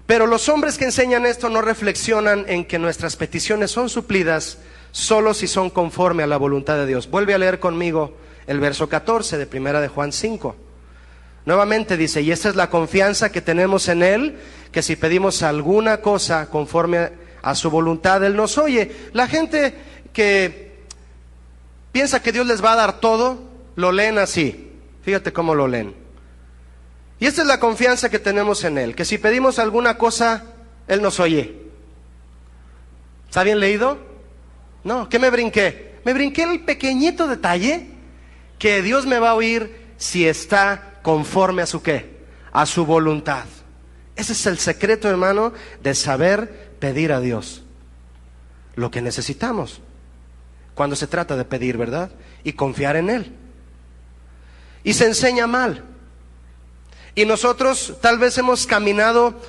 Pero los hombres que enseñan esto no reflexionan en que nuestras peticiones son suplidas solo si son conforme a la voluntad de Dios. Vuelve a leer conmigo el verso 14 de primera de Juan 5. Nuevamente dice, y esta es la confianza que tenemos en Él, que si pedimos alguna cosa conforme a su voluntad, Él nos oye. La gente que piensa que Dios les va a dar todo, lo leen así. Fíjate cómo lo leen. Y esta es la confianza que tenemos en Él, que si pedimos alguna cosa, Él nos oye. ¿Está bien leído? No, ¿qué me brinqué? Me brinqué el pequeñito detalle que Dios me va a oír si está conforme a su ¿qué? A su voluntad. Ese es el secreto, hermano, de saber pedir a Dios lo que necesitamos cuando se trata de pedir, ¿verdad? Y confiar en Él. Y se enseña mal. Y nosotros tal vez hemos caminado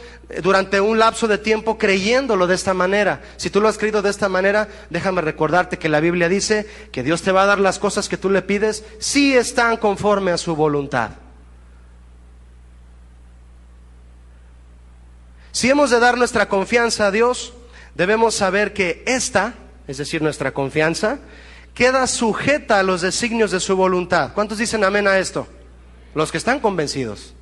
durante un lapso de tiempo creyéndolo de esta manera. Si tú lo has creído de esta manera, déjame recordarte que la Biblia dice que Dios te va a dar las cosas que tú le pides si están conforme a su voluntad. Si hemos de dar nuestra confianza a Dios, debemos saber que esta, es decir, nuestra confianza, queda sujeta a los designios de su voluntad. ¿Cuántos dicen amén a esto? Los que están convencidos.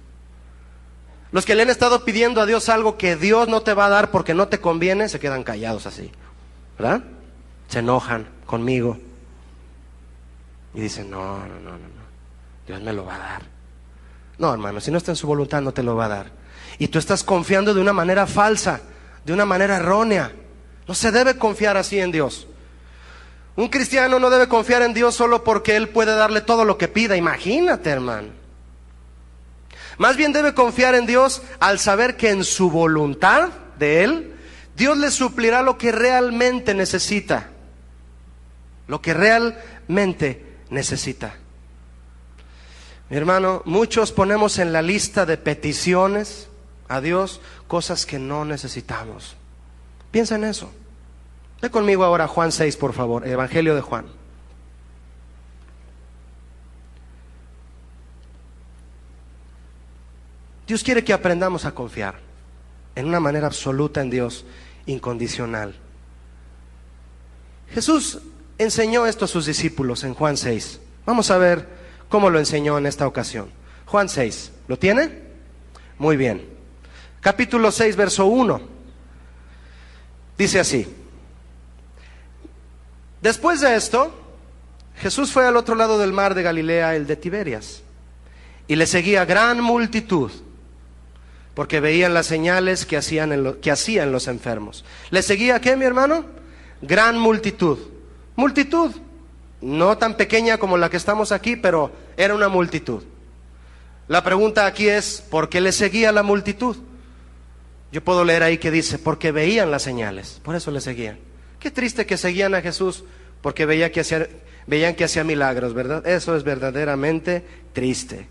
Los que le han estado pidiendo a Dios algo que Dios no te va a dar porque no te conviene, se quedan callados así, ¿verdad? Se enojan conmigo y dicen, no, Dios me lo va a dar. No, hermano, si no está en su voluntad no te lo va a dar. Y tú estás confiando de una manera falsa, de una manera errónea. No se debe confiar así en Dios. Un cristiano no debe confiar en Dios solo porque Él puede darle todo lo que pida. Imagínate, hermano. Más bien debe confiar en Dios al saber que en su voluntad de Él, Dios le suplirá lo que realmente necesita. Lo que realmente necesita. Mi hermano, muchos ponemos en la lista de peticiones a Dios cosas que no necesitamos. Piensa en eso. Ve conmigo ahora a Juan 6, por favor, Evangelio de Juan. Dios quiere que aprendamos a confiar en una manera absoluta en Dios, incondicional. Jesús enseñó esto a sus discípulos en Juan 6. Vamos a ver cómo lo enseñó en esta ocasión. Juan 6, ¿lo tiene? Muy bien. Capítulo 6, verso 1. Dice así: después de esto, Jesús fue al otro lado del mar de Galilea, el de Tiberias, y le seguía gran multitud, porque veían las señales que hacían los enfermos. ¿Le seguía qué, mi hermano? Gran multitud. Multitud, no tan pequeña como la que estamos aquí, pero era una multitud. La pregunta aquí es, ¿por qué le seguía la multitud? Yo puedo leer ahí que dice, porque veían las señales, por eso le seguían. Qué triste que seguían a Jesús porque veían que hacía milagros, ¿verdad? Eso es verdaderamente triste.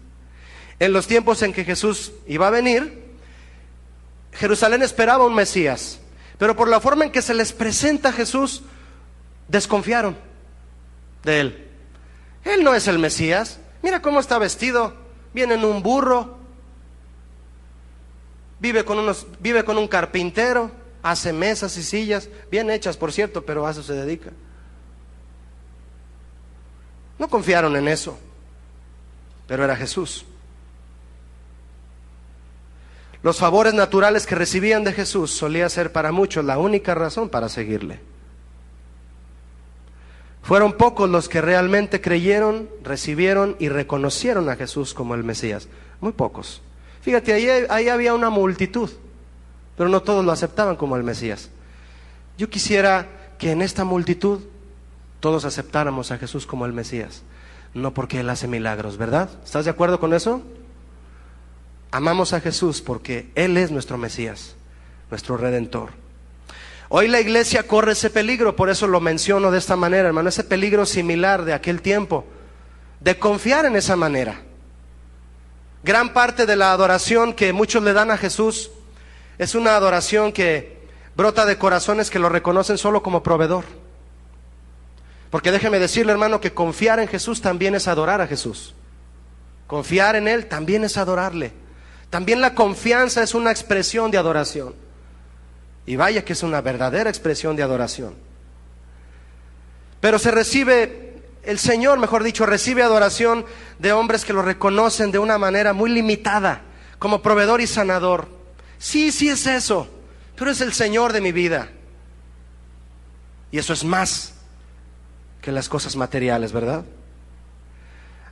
En los tiempos en que Jesús iba a venir, Jerusalén esperaba un Mesías, pero por la forma en que se les presenta a Jesús, desconfiaron de Él. Él no es el Mesías. Mira cómo está vestido, viene en un burro, vive con un carpintero, hace mesas y sillas, bien hechas por cierto, pero a eso se dedica. No confiaron en eso, pero era Jesús. Los favores naturales que recibían de Jesús solía ser para muchos la única razón para seguirle. Fueron pocos los que realmente creyeron, recibieron y reconocieron a Jesús como el Mesías. Muy pocos. Fíjate, ahí había una multitud, pero no todos lo aceptaban como el Mesías. Yo quisiera que en esta multitud todos aceptáramos a Jesús como el Mesías, no porque Él hace milagros, ¿verdad? ¿Estás de acuerdo con eso? Amamos a Jesús porque Él es nuestro Mesías, nuestro Redentor. Hoy la iglesia corre ese peligro, por eso lo menciono de esta manera, hermano, ese peligro similar de aquel tiempo, de confiar en esa manera. Gran parte de la adoración que muchos le dan a Jesús es una adoración que brota de corazones que lo reconocen solo como proveedor. Porque déjeme decirle, hermano, que confiar en Jesús también es adorar a Jesús. Confiar en Él también es adorarle. También la confianza es una expresión de adoración. Y vaya que es una verdadera expresión de adoración. Pero el Señor, mejor dicho, recibe adoración de hombres que lo reconocen de una manera muy limitada, como proveedor y sanador. Sí es eso, pero es el Señor de mi vida. Y eso es más que las cosas materiales, ¿verdad?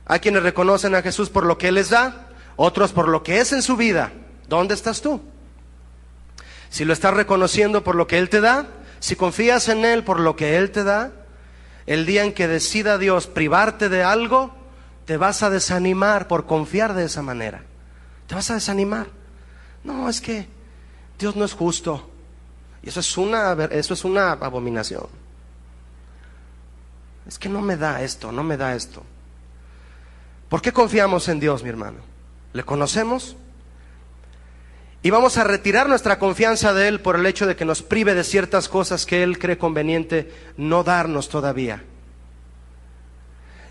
Hay quienes reconocen a Jesús por lo que Él les da, otros por lo que es en su vida. ¿Dónde estás tú? Si lo estás reconociendo por lo que Él te da, si confías en Él por lo que Él te da, el día en que decida Dios privarte de algo, te vas a desanimar por confiar de esa manera. Te vas a desanimar. No, es que Dios no es justo. Y eso es una abominación. Es que no me da esto, no me da esto. ¿Por qué confiamos en Dios, mi hermano? ¿Le conocemos? Y vamos a retirar nuestra confianza de Él por el hecho de que nos prive de ciertas cosas que Él cree conveniente no darnos todavía.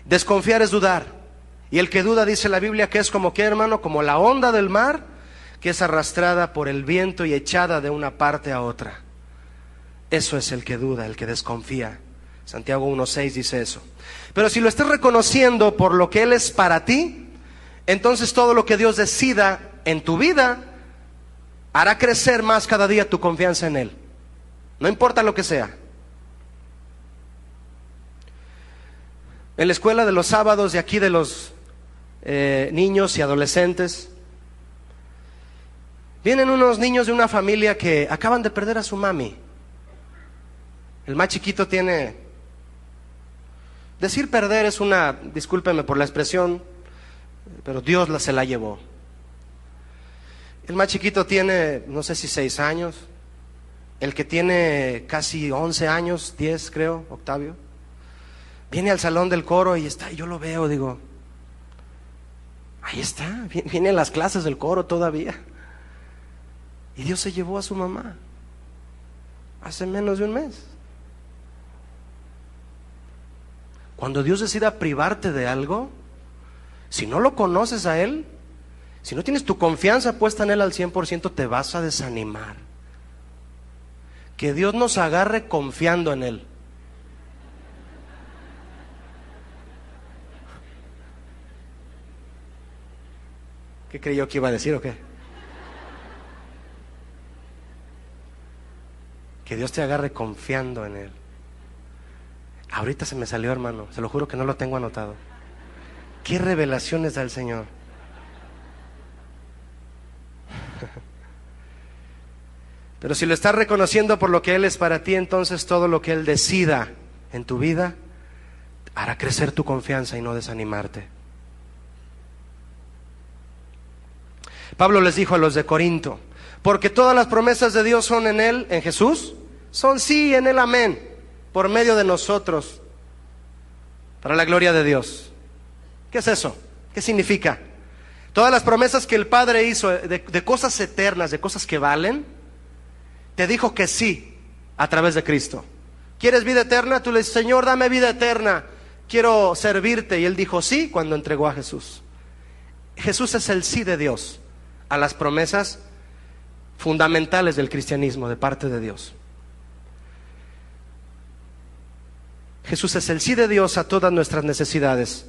Desconfiar es dudar. Y el que duda, dice la Biblia, que es como ¿qué, hermano? Como la onda del mar que es arrastrada por el viento y echada de una parte a otra. Eso es el que duda, el que desconfía. Santiago 1:6 dice eso. Pero si lo estás reconociendo por lo que Él es para ti, entonces todo lo que Dios decida en tu vida hará crecer más cada día tu confianza en Él. No importa lo que sea. En la escuela de los sábados de aquí de los niños y adolescentes. Vienen unos niños de una familia que acaban de perder a su mami. El más chiquito tiene... Decir perder es una... Discúlpeme por la expresión, pero Dios se la llevó. El más chiquito tiene, no sé si 6 años. El que tiene casi 11 años, 10 creo, Octavio. Viene al salón del coro y está, yo lo veo, digo, ahí está, viene a las clases del coro todavía. Y Dios se llevó a su mamá hace menos de un mes. Cuando Dios decida privarte de algo, si no lo conoces a Él, si no tienes tu confianza puesta en Él al 100%, te vas a desanimar. Que Dios nos agarre confiando en Él. ¿Qué creyó que iba a decir o qué? Que Dios te agarre confiando en Él. Ahorita se me salió, hermano, se lo juro que no lo tengo anotado. ¿Qué revelaciones da el Señor? Pero si lo estás reconociendo por lo que Él es para ti, entonces todo lo que Él decida en tu vida hará crecer tu confianza y no desanimarte. Pablo les dijo a los de Corinto, porque todas las promesas de Dios son en Él, en Jesús, son sí en Él, amén, por medio de nosotros, para la gloria de Dios. ¿Qué es eso? ¿Qué significa? Todas las promesas que el Padre hizo de cosas eternas, de cosas que valen, te dijo que sí a través de Cristo. ¿Quieres vida eterna? Tú le dices, Señor, dame vida eterna, quiero servirte. Y Él dijo sí cuando entregó a Jesús. Jesús es el sí de Dios a las promesas fundamentales del cristianismo de parte de Dios. Jesús es el sí de Dios a todas nuestras necesidades.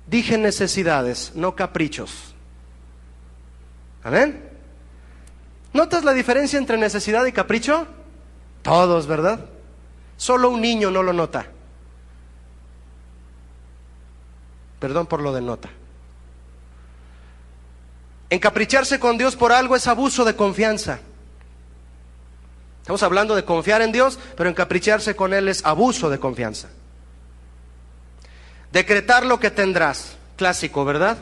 Dije necesidades, no caprichos. ¿Amén? ¿Notas la diferencia entre necesidad y capricho? Todos, ¿verdad? Solo un niño no lo nota. Perdón por lo de nota. Encapricharse con Dios por algo es abuso de confianza. Estamos hablando de confiar en Dios, pero encapricharse con Él es abuso de confianza. Decretar lo que tendrás, clásico, ¿verdad?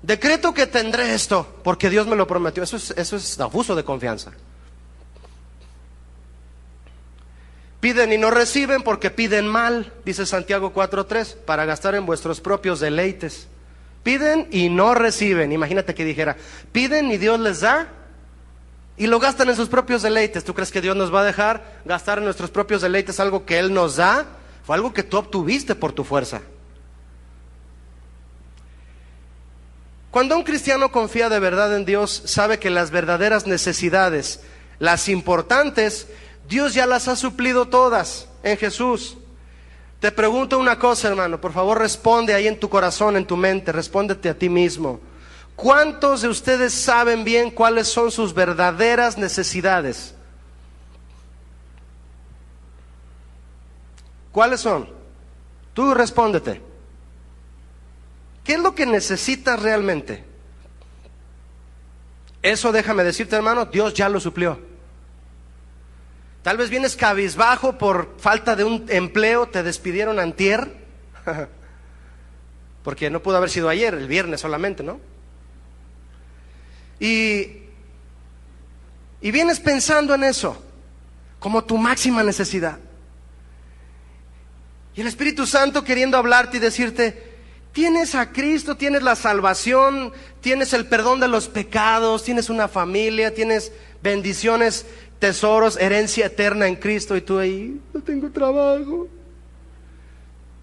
Decreto que tendré esto, porque Dios me lo prometió. Eso es abuso de confianza. Piden y no reciben porque piden mal, dice Santiago 4:3, para gastar en vuestros propios deleites. Piden y no reciben. Imagínate que dijera, piden y Dios les da y lo gastan en sus propios deleites. ¿Tú crees que Dios nos va a dejar gastar en nuestros propios deleites algo que Él nos da? Fue algo que tú obtuviste por tu fuerza. Cuando un cristiano confía de verdad en Dios, sabe que las verdaderas necesidades, las importantes, Dios ya las ha suplido todas en Jesús. Te pregunto una cosa, hermano, por favor responde ahí en tu corazón, en tu mente, respóndete a ti mismo. ¿Cuántos de ustedes saben bien cuáles son sus verdaderas necesidades? ¿Cuáles son? Tú respóndete. ¿Qué es lo que necesitas realmente? Eso, déjame decirte, hermano, Dios ya lo suplió. Tal vez vienes cabizbajo por falta de un empleo, te despidieron antier, porque no pudo haber sido ayer, el viernes solamente, ¿no? Y vienes pensando en eso como tu máxima necesidad. Y el Espíritu Santo queriendo hablarte y decirte, tienes a Cristo, tienes la salvación, tienes el perdón de los pecados, tienes una familia, tienes bendiciones, tesoros, herencia eterna en Cristo, y tú ahí, no tengo trabajo.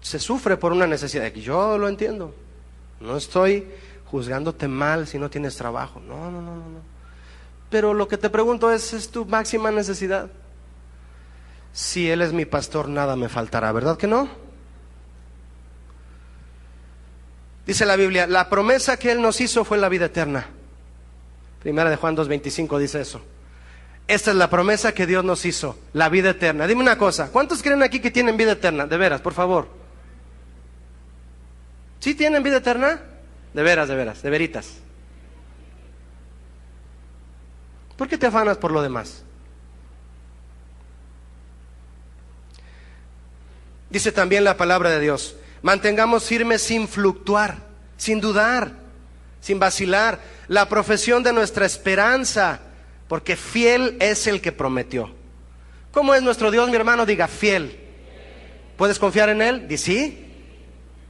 Se sufre por una necesidad. Yo lo entiendo. No estoy juzgándote mal si no tienes trabajo. No. Pero lo que te pregunto ¿es tu máxima necesidad? Si Él es mi pastor, nada me faltará, ¿verdad que no? Dice la Biblia, la promesa que Él nos hizo fue la vida eterna. Primera de Juan 2:25 dice eso. Esta es la promesa que Dios nos hizo, la vida eterna. Dime una cosa, ¿cuántos creen aquí que tienen vida eterna? De veras, por favor. ¿Sí tienen vida eterna? De veras, de veritas. ¿Por qué te afanas por lo demás? Dice también la palabra de Dios, mantengamos firmes sin fluctuar, sin dudar, sin vacilar, la profesión de nuestra esperanza, porque fiel es el que prometió. ¿Cómo es nuestro Dios, mi hermano? Diga, fiel. ¿Puedes confiar en Él? Di sí.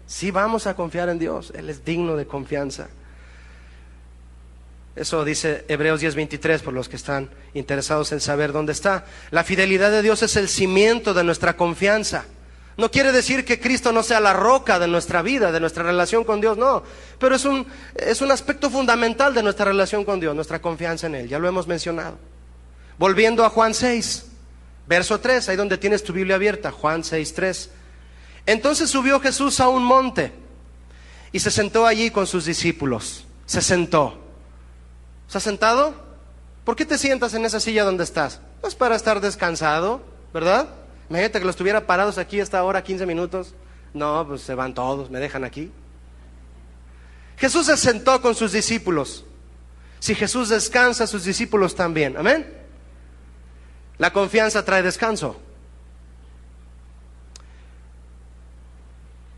Sí, vamos a confiar en Dios, Él es digno de confianza. Eso dice Hebreos 10:23, por los que están interesados en saber dónde está. La fidelidad de Dios es el cimiento de nuestra confianza. No quiere decir que Cristo no sea la roca de nuestra vida, de nuestra relación con Dios, no. Pero es un aspecto fundamental de nuestra relación con Dios, nuestra confianza en Él, ya lo hemos mencionado. Volviendo a Juan 6, verso 3, ahí donde tienes tu Biblia abierta, Juan 6:3. Entonces subió Jesús a un monte y se sentó allí con sus discípulos. Se sentó. ¿Estás sentado? ¿Por qué te sientas en esa silla donde estás? Pues para estar descansado, ¿verdad? Imagínate que los tuviera parados aquí hasta ahora 15 minutos. No, pues se van todos, me dejan aquí. Jesús se sentó con sus discípulos. Si Jesús descansa, sus discípulos también. Amén. La confianza trae descanso.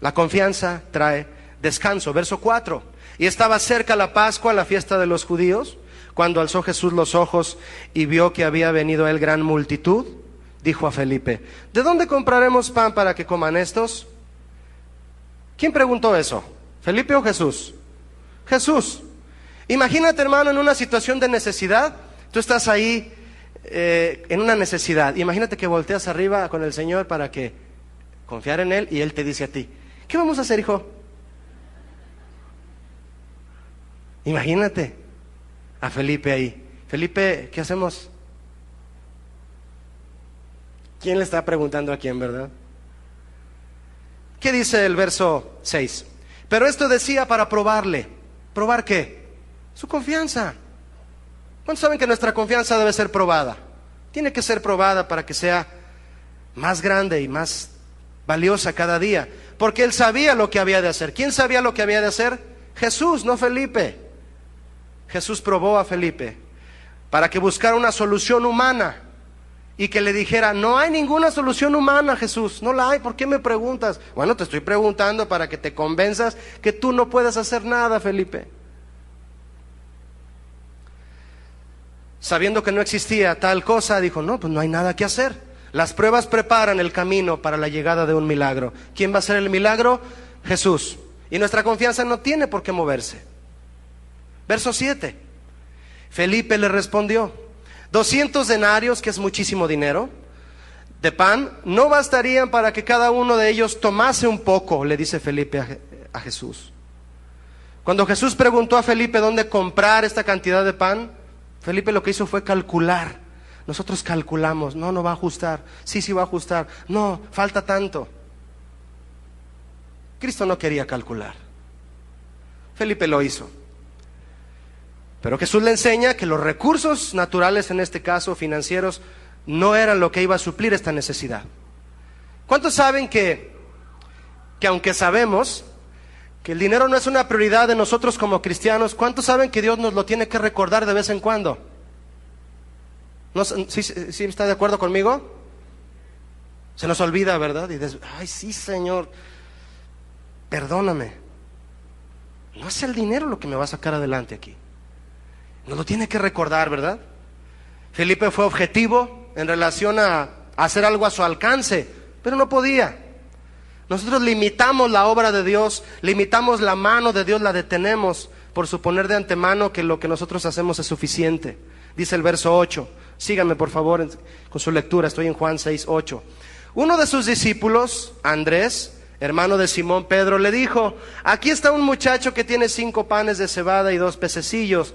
La confianza trae descanso. Verso 4. Y estaba cerca la Pascua, la fiesta de los judíos. Cuando alzó Jesús los ojos y vio que había venido a él gran multitud, dijo a Felipe, ¿de dónde compraremos pan para que coman estos? ¿Quién preguntó eso? ¿Felipe o Jesús? Jesús. Imagínate, hermano, en una situación de necesidad. Tú estás ahí en una necesidad. Imagínate que volteas arriba con el Señor para que confiar en Él y Él te dice a ti, ¿qué vamos a hacer, hijo? Imagínate a Felipe ahí. Felipe, ¿qué hacemos? ¿Quién le está preguntando a quién, verdad? ¿Qué dice el verso 6? Pero esto decía para probarle. ¿Probar qué? Su confianza. ¿Cuántos saben que nuestra confianza debe ser probada? Tiene que ser probada para que sea más grande y más valiosa cada día. Porque él sabía lo que había de hacer. ¿Quién sabía lo que había de hacer? Jesús, no Felipe. Jesús probó a Felipe para que buscara una solución humana y que le dijera, no hay ninguna solución humana, Jesús, no la hay, ¿por qué me preguntas? Bueno, te estoy preguntando para que te convenzas que tú no puedes hacer nada, Felipe. Sabiendo que no existía tal cosa, dijo, no, pues no hay nada que hacer. Las pruebas preparan el camino para la llegada de un milagro. ¿Quién va a hacer el milagro? Jesús. Y nuestra confianza no tiene por qué moverse. Verso 7. Felipe le respondió, 200 denarios, que es muchísimo dinero, de pan, no bastarían para que cada uno de ellos tomase un poco, le dice Felipe a Jesús. Cuando Jesús preguntó a Felipe dónde comprar esta cantidad de pan, Felipe lo que hizo fue calcular. Nosotros calculamos, no va a ajustar, sí va a ajustar, no, falta tanto. Cristo no quería calcular. Felipe lo hizo. Pero Jesús le enseña que los recursos naturales, en este caso financieros, no eran lo que iba a suplir esta necesidad. ¿Cuántos saben que aunque sabemos que el dinero no es una prioridad de nosotros como cristianos, cuántos saben que Dios nos lo tiene que recordar de vez en cuando? ¿No, sí está de acuerdo conmigo? Se nos olvida, ¿verdad? Y dices, ay, sí, Señor, perdóname. No es el dinero lo que me va a sacar adelante aquí. Nos lo tiene que recordar, ¿verdad? Felipe fue objetivo en relación a hacer algo a su alcance, pero no podía. Nosotros limitamos la obra de Dios, limitamos la mano de Dios, la detenemos por suponer de antemano que lo que nosotros hacemos es suficiente. Dice el verso 8, síganme por favor con su lectura, estoy en Juan 6:8. Uno de sus discípulos, Andrés, hermano de Simón Pedro, le dijo, aquí está un muchacho que tiene 5 panes de cebada y 2 pececillos.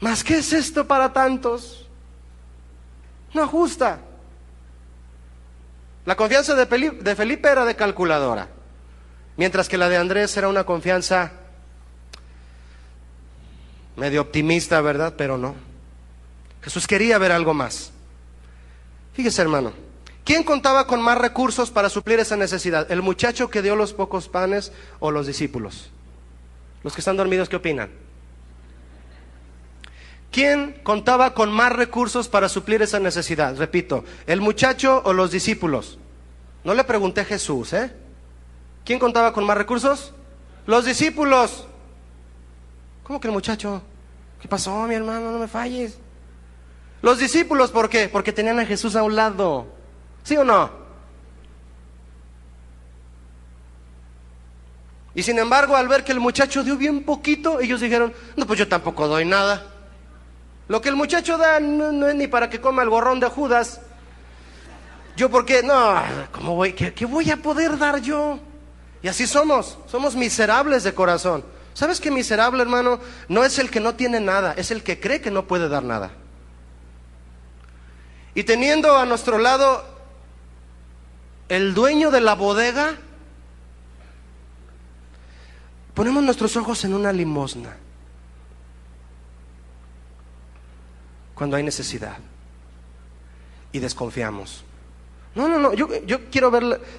¿Mas qué es esto para tantos? No ajusta. La confianza de Felipe era de calculadora, mientras que la de Andrés era una confianza medio optimista, ¿verdad? Pero no. Jesús quería ver algo más. Fíjese, hermano, ¿quién contaba con más recursos para suplir esa necesidad? ¿El muchacho que dio los pocos panes o los discípulos? Los que están dormidos, ¿qué opinan? ¿Quién contaba con más recursos para suplir esa necesidad? Repito, ¿el muchacho o los discípulos? No le pregunté a Jesús, ¿eh? ¿Quién contaba con más recursos? Los discípulos. ¿Cómo que el muchacho? ¿Qué pasó, mi hermano? No me falles. Los discípulos, ¿por qué? Porque tenían a Jesús a un lado. ¿Sí o no? Y sin embargo, al ver que el muchacho dio bien poquito, ellos dijeron, no, pues yo tampoco doy nada. Lo que el muchacho da no es ni para que coma el gorrón de Judas. Yo, ¿por qué? No, ¿cómo voy? ¿Qué voy a poder dar yo? Y así somos miserables de corazón. ¿Sabes qué miserable, hermano? No es el que no tiene nada, es el que cree que no puede dar nada. Y teniendo a nuestro lado el dueño de la bodega, ponemos nuestros ojos en una limosna cuando hay necesidad y desconfiamos. No, yo quiero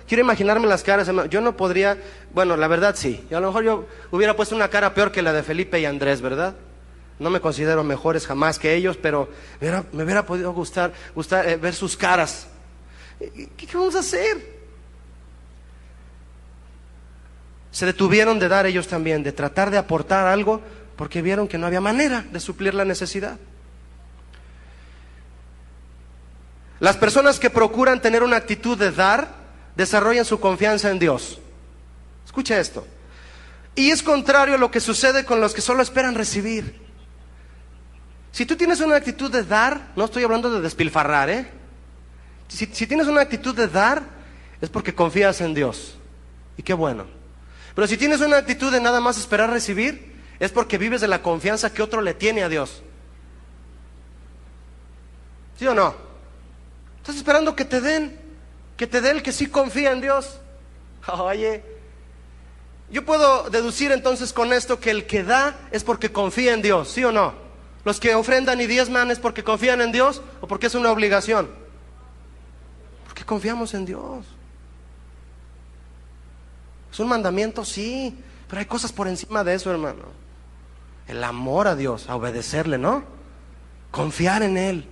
imaginarme las caras, hermano. Yo no podría, bueno, la verdad sí, a lo mejor yo hubiera puesto una cara peor que la de Felipe y Andrés, ¿verdad? No me considero mejores jamás que ellos, pero me hubiera podido gustar ver sus caras. ¿Qué vamos a hacer? Se detuvieron de dar ellos también, de tratar de aportar algo, porque vieron que no había manera de suplir la necesidad. Las personas que procuran tener una actitud de dar, desarrollan su confianza en Dios. Escucha esto. Y es contrario a lo que sucede con los que solo esperan recibir. Si tú tienes una actitud de dar, no estoy hablando de despilfarrar, ¿eh? Si tienes una actitud de dar, es porque confías en Dios. Y qué bueno. Pero si tienes una actitud de nada más esperar recibir, es porque vives de la confianza que otro le tiene a Dios. ¿Sí o no? Estás esperando que te dé el que sí confía en Dios. Oye, yo puedo deducir entonces con esto que el que da es porque confía en Dios, ¿sí o no? Los que ofrendan y diezman es porque confían en Dios o porque es una obligación. Porque confiamos en Dios. Es un mandamiento, sí, pero hay cosas por encima de eso, hermano. El amor a Dios, a obedecerle, ¿no? Confiar en Él.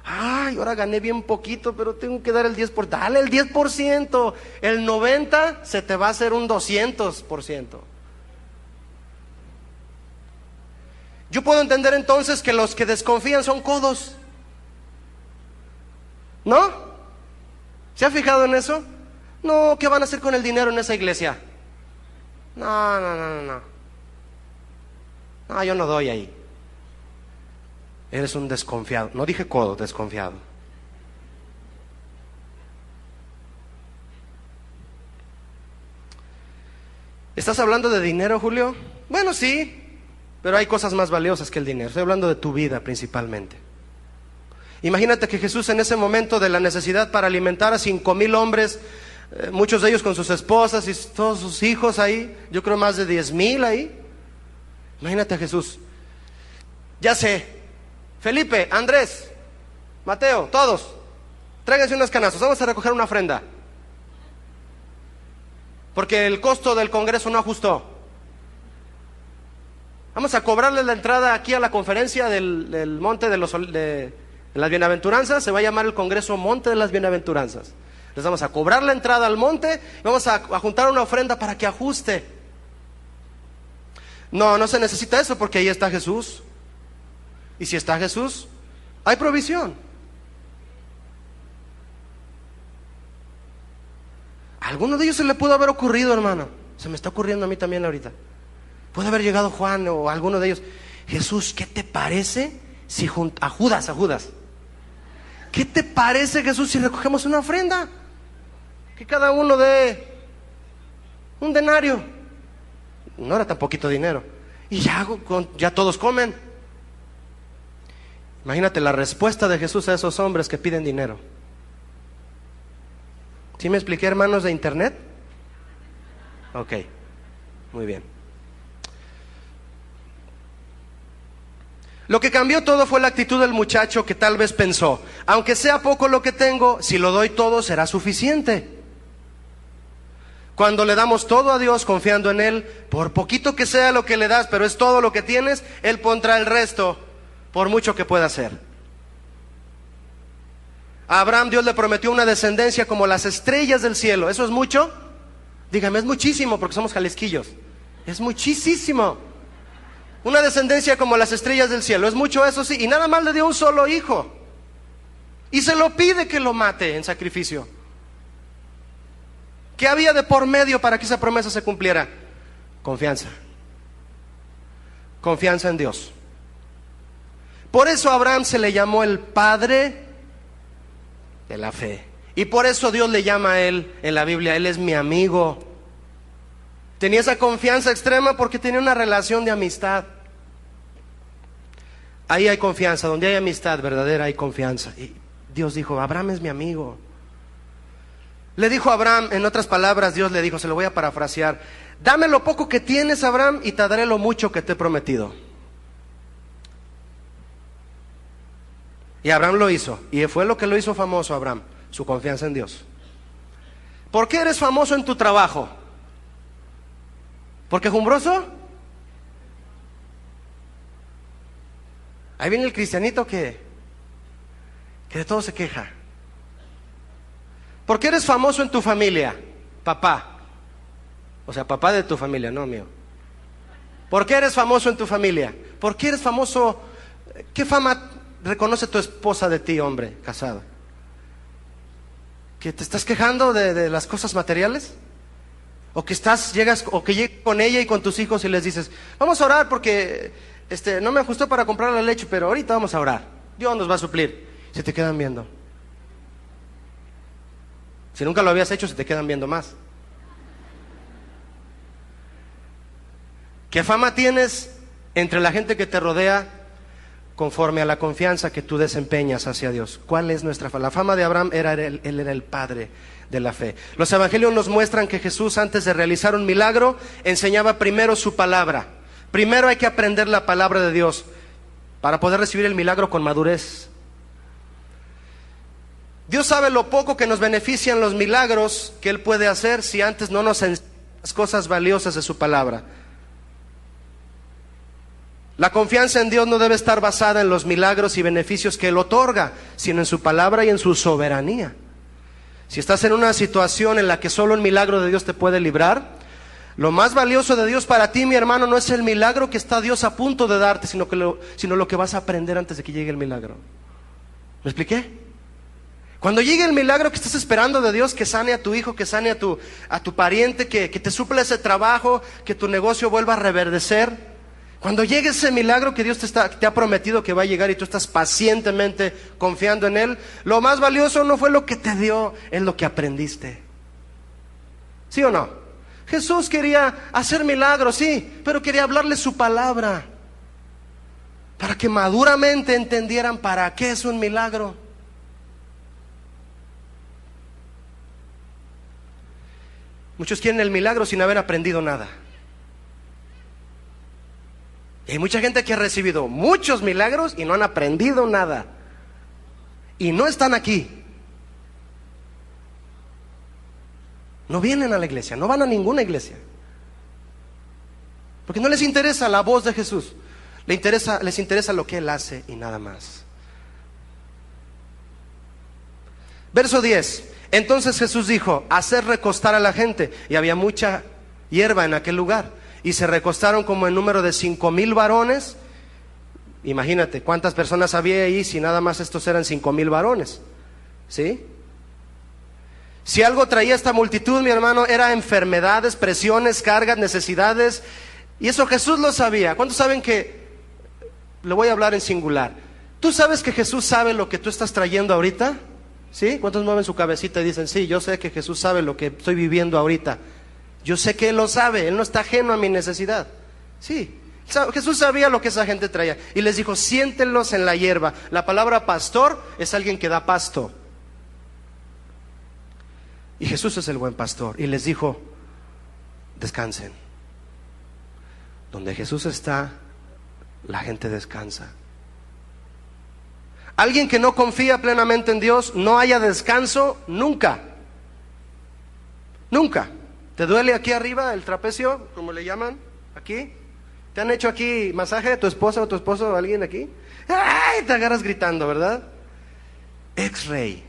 Ay, ahora gané bien poquito, pero tengo que dar el 10%. Dale el 10%. El 90% se te va a hacer un 200%. Yo puedo entender entonces que los que desconfían son codos. ¿No? ¿Se ha fijado en eso? No, ¿qué van a hacer con el dinero en esa iglesia? No. No, yo no doy ahí. Eres un desconfiado. No dije codo, desconfiado. ¿Estás hablando de dinero, Julio? Bueno, sí, pero hay cosas más valiosas que el dinero. Estoy hablando de tu vida principalmente. Imagínate que Jesús en ese momento de la necesidad para alimentar a 5,000 hombres, muchos de ellos con sus esposas y todos sus hijos ahí, yo creo más de 10,000 ahí. Imagínate a Jesús. Ya sé, Felipe, Andrés, Mateo, todos, tráiganse unas canastas, vamos a recoger una ofrenda. Porque el costo del congreso no ajustó. Vamos a cobrarle la entrada aquí a la conferencia del Monte de las Bienaventuranzas. Se va a llamar el congreso Monte de las Bienaventuranzas. Les vamos a cobrar la entrada al monte y vamos a juntar una ofrenda para que ajuste. No se necesita eso porque ahí está Jesús. Y si está Jesús, hay provisión. A alguno de ellos se le pudo haber ocurrido, hermano. Se me está ocurriendo a mí también ahorita. Puede haber llegado Juan o alguno de ellos. Jesús, ¿qué te parece si a Judas? ¿Qué te parece, Jesús, si recogemos una ofrenda? Que cada uno dé un denario. No era tan poquito dinero. Y ya todos comen. Imagínate la respuesta de Jesús a esos hombres que piden dinero. ¿Sí me expliqué, hermanos de internet? Ok, muy bien. Lo que cambió todo fue la actitud del muchacho que tal vez pensó, aunque sea poco lo que tengo, si lo doy todo será suficiente. Cuando le damos todo a Dios confiando en Él, por poquito que sea lo que le das, pero es todo lo que tienes, Él pondrá el resto, por mucho que pueda hacer. A Abraham Dios le prometió una descendencia como las estrellas del cielo. ¿Eso es mucho? Dígame, es muchísimo porque somos jalisquillos. Es muchísimo. Una descendencia como las estrellas del cielo. ¿Es mucho eso? Sí. Y nada más le dio un solo hijo. Y se lo pide que lo mate en sacrificio. ¿Qué había de por medio para que esa promesa se cumpliera? Confianza. Confianza en Dios. Por eso a Abraham se le llamó el padre de la fe. Y por eso Dios le llama a él en la Biblia, Él es mi amigo. Tenía esa confianza extrema porque tenía una relación de amistad. Ahí hay confianza, donde hay amistad verdadera hay confianza. Y Dios dijo, Abraham es mi amigo. Le dijo a Abraham, en otras palabras, Dios le dijo, se lo voy a parafrasear, dame lo poco que tienes, Abraham, y te daré lo mucho que te he prometido. Y Abraham lo hizo, y fue lo que lo hizo famoso a Abraham, su confianza en Dios. ¿Por qué eres famoso en tu trabajo? ¿Por quejumbroso? Ahí viene el cristianito que de todo se queja. ¿Por qué eres famoso en tu familia? Papá. O sea, papá de tu familia, no mío. ¿Por qué eres famoso en tu familia? ¿Por qué eres famoso? ¿Qué fama reconoce tu esposa de ti, hombre casado? ¿Que te estás quejando de las cosas materiales? ¿O que llegas con ella y con tus hijos y les dices, vamos a orar porque no me ajustó para comprar la leche, pero ahorita vamos a orar, Dios nos va a suplir? Se te quedan viendo. Si nunca lo habías hecho, se te quedan viendo más. ¿Qué fama tienes entre la gente que te rodea conforme a la confianza que tú desempeñas hacia Dios? ¿Cuál es nuestra fama? La fama de Abraham él era el padre de la fe. Los evangelios nos muestran que Jesús, antes de realizar un milagro, enseñaba primero su palabra. Primero hay que aprender la palabra de Dios para poder recibir el milagro con madurez. Dios sabe lo poco que nos benefician los milagros que Él puede hacer si antes no nos enseña las cosas valiosas de su palabra. La confianza en Dios no debe estar basada en los milagros y beneficios que Él otorga, sino en su palabra y en su soberanía. Si estás en una situación en la que solo el milagro de Dios te puede librar, lo más valioso de Dios para ti, mi hermano, no es el milagro que está Dios a punto de darte, sino lo que vas a aprender antes de que llegue el milagro. ¿Me expliqué? Cuando llegue el milagro que estás esperando de Dios, que sane a tu hijo, que sane a tu pariente, que te supla ese trabajo, que tu negocio vuelva a reverdecer. Cuando llegue ese milagro que Dios te ha prometido que va a llegar y tú estás pacientemente confiando en Él, lo más valioso no fue lo que te dio, es lo que aprendiste. ¿Sí o no? Jesús quería hacer milagros, sí, pero quería hablarles su palabra para que maduramente entendieran para qué es un milagro. Muchos quieren el milagro sin haber aprendido nada. Y hay mucha gente que ha recibido muchos milagros y no han aprendido nada. Y no están aquí. No vienen a la iglesia, no van a ninguna iglesia. Porque no les interesa la voz de Jesús. Les interesa lo que Él hace y nada más. Verso 10. Entonces Jesús dijo, hacer recostar a la gente. Y había mucha hierba en aquel lugar. Y se recostaron como en número de 5,000 varones. Imagínate, ¿cuántas personas había ahí si nada más estos eran 5,000 varones? ¿Sí? Si algo traía esta multitud, mi hermano, era enfermedades, presiones, cargas, necesidades. Y eso Jesús lo sabía. ¿Cuántos saben que? Le voy a hablar en singular. ¿Tú sabes que Jesús sabe lo que tú estás trayendo ahorita? ¿Sí? ¿Cuántos mueven su cabecita y dicen, sí, yo sé que Jesús sabe lo que estoy viviendo ahorita? Yo sé que Él lo sabe, Él no está ajeno a mi necesidad. Sí, Jesús sabía lo que esa gente traía. Y les dijo, siéntenlos en la hierba. La palabra pastor es alguien que da pasto. Y Jesús es el buen pastor. Y les dijo, descansen. Donde Jesús está, la gente descansa. Alguien que no confía plenamente en Dios, no haya descanso nunca. Nunca. ¿Te duele aquí arriba el trapecio, como le llaman? ¿Aquí? ¿Te han hecho aquí masaje? ¿Tu esposa o tu esposo o alguien aquí? ¡Ay! Te agarras gritando, ¿verdad? X-ray.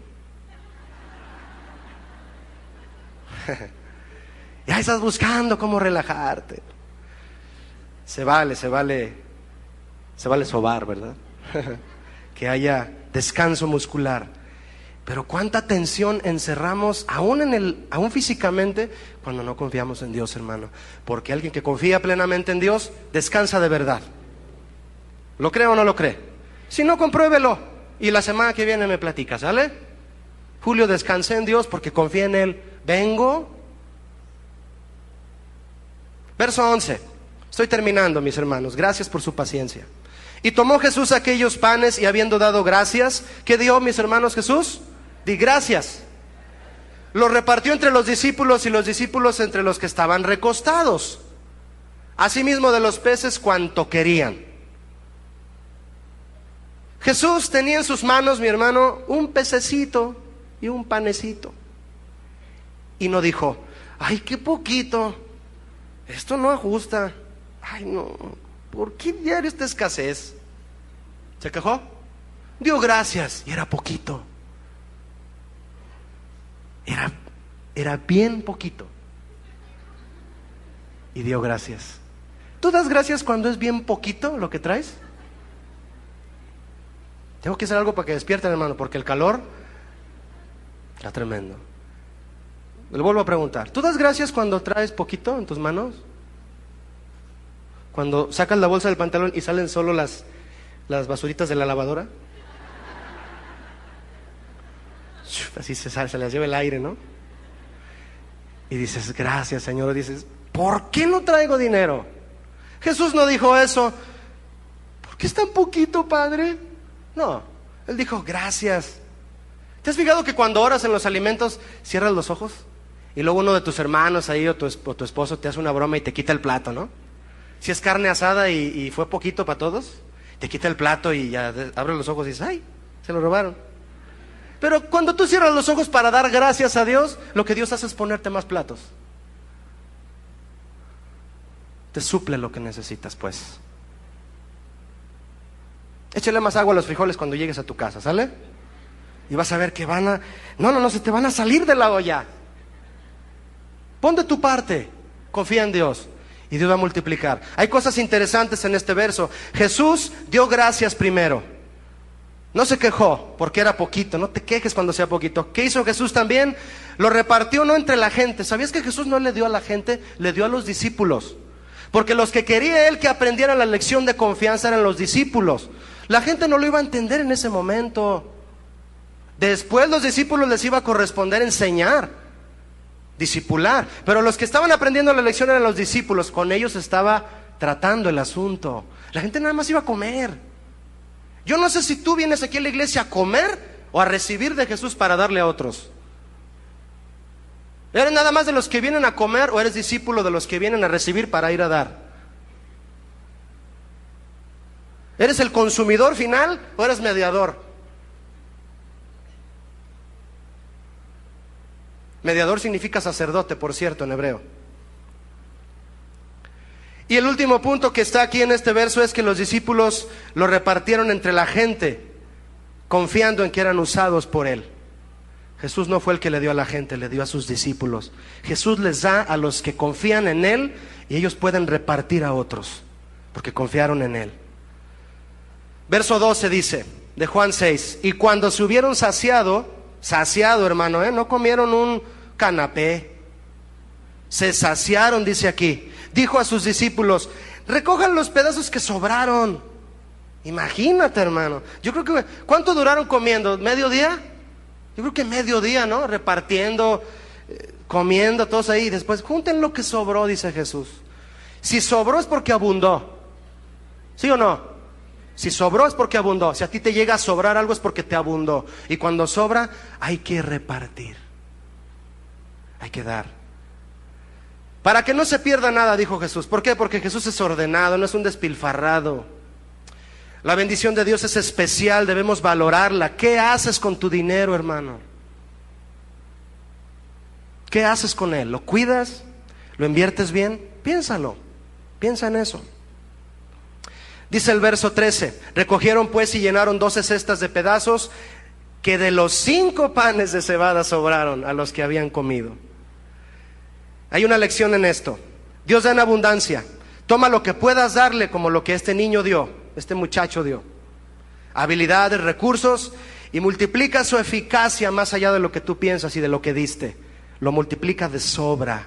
Ya estás buscando cómo relajarte. Se vale sobar, ¿verdad? Que haya descanso muscular. Pero cuánta tensión encerramos aún físicamente cuando no confiamos en Dios, hermano. Porque alguien que confía plenamente en Dios descansa de verdad. ¿Lo cree o no lo cree? Si no, compruébelo. Y la semana que viene me platica, ¿sale? Julio, descansé en Dios porque confía en Él. Vengo. Verso 11. Estoy terminando, mis hermanos. Gracias por su paciencia. Y tomó Jesús aquellos panes y habiendo dado gracias, ¿qué dio, mis hermanos, Jesús? Di gracias. Los repartió entre los discípulos y los discípulos entre los que estaban recostados. Asimismo de los peces cuanto querían. Jesús tenía en sus manos, mi hermano, un pececito y un panecito. Y no dijo, ay, qué poquito, esto no ajusta. Ay, no, ¿por qué diario esta escasez? ¿Se quejó? Dio gracias y era poquito. Era bien poquito. Y dio gracias. ¿Tú das gracias cuando es bien poquito lo que traes? Tengo que hacer algo para que despierten, hermano, porque el calor está tremendo. Le vuelvo a preguntar, ¿tú das gracias cuando traes poquito en tus manos? Cuando sacas la bolsa del pantalón y salen solo las basuritas de la lavadora. Así se les lleva el aire, ¿no? Y dices, gracias, Señor. O dices, ¿por qué no traigo dinero? Jesús no dijo eso. ¿Por qué es tan poquito, Padre? No, Él dijo, gracias. ¿Te has fijado que cuando oras en los alimentos, cierras los ojos? Y luego uno de tus hermanos ahí o tu esposo te hace una broma y te quita el plato, ¿no? Si es carne asada y fue poquito para todos, te quita el plato y ya abres los ojos y dices, ay, se lo robaron. Pero cuando tú cierras los ojos para dar gracias a Dios, lo que Dios hace es ponerte más platos. Te suple lo que necesitas, pues. Échale más agua a los frijoles cuando llegues a tu casa, ¿sale? Y vas a ver que no, se te van a salir de la olla. Pon de tu parte, confía en Dios y Dios va a multiplicar. Hay cosas interesantes en este verso. Jesús dio gracias primero. No se quejó porque era poquito. No te quejes cuando sea poquito. ¿Qué hizo Jesús también? Lo repartió no entre la gente. ¿Sabías que Jesús no le dio a la gente? Le dio a los discípulos. Porque los que quería Él que aprendieran la lección de confianza eran los discípulos. La gente no lo iba a entender en ese momento. Después los discípulos les iba a corresponder enseñar, discipular. Pero los que estaban aprendiendo la lección eran los discípulos. Con ellos estaba tratando el asunto. La gente nada más iba a comer. Yo no sé si tú vienes aquí a la iglesia a comer o a recibir de Jesús para darle a otros. ¿Eres nada más de los que vienen a comer o eres discípulo de los que vienen a recibir para ir a dar? ¿Eres el consumidor final o eres mediador? Mediador significa sacerdote, por cierto, en hebreo. Y el último punto que está aquí en este verso es que los discípulos lo repartieron entre la gente, confiando en que eran usados por Él. Jesús no fue el que le dio a la gente, le dio a sus discípulos. Jesús les da a los que confían en Él y ellos pueden repartir a otros, porque confiaron en Él. Verso 12 dice, de Juan 6, y cuando se hubieron saciado, hermano, no comieron un canapé, se saciaron, dice aquí. Dijo a sus discípulos, recojan los pedazos que sobraron. Imagínate, hermano. Yo creo que, ¿cuánto duraron comiendo? ¿Medio día? Yo creo que medio día, ¿no? Repartiendo, comiendo, todos ahí. Después, junten lo que sobró, dice Jesús. Si sobró es porque abundó. ¿Sí o no? Si sobró es porque abundó. Si a ti te llega a sobrar algo es porque te abundó. Y cuando sobra, hay que repartir. Hay que dar. Para que no se pierda nada, dijo Jesús. ¿Por qué? Porque Jesús es ordenado, no es un despilfarrado. La bendición de Dios es especial, debemos valorarla. ¿Qué haces con tu dinero, hermano? ¿Qué haces con él? ¿Lo cuidas? ¿Lo inviertes bien? Piénsalo, piensa en eso. Dice el verso 13, recogieron pues y llenaron 12 cestas de pedazos que de los 5 panes de cebada sobraron a los que habían comido. Hay una lección en esto. Dios da en abundancia. Toma lo que puedas darle, como lo que este niño dio, este muchacho dio. Habilidades, recursos, y multiplica su eficacia más allá de lo que tú piensas y de lo que diste. Lo multiplica de sobra.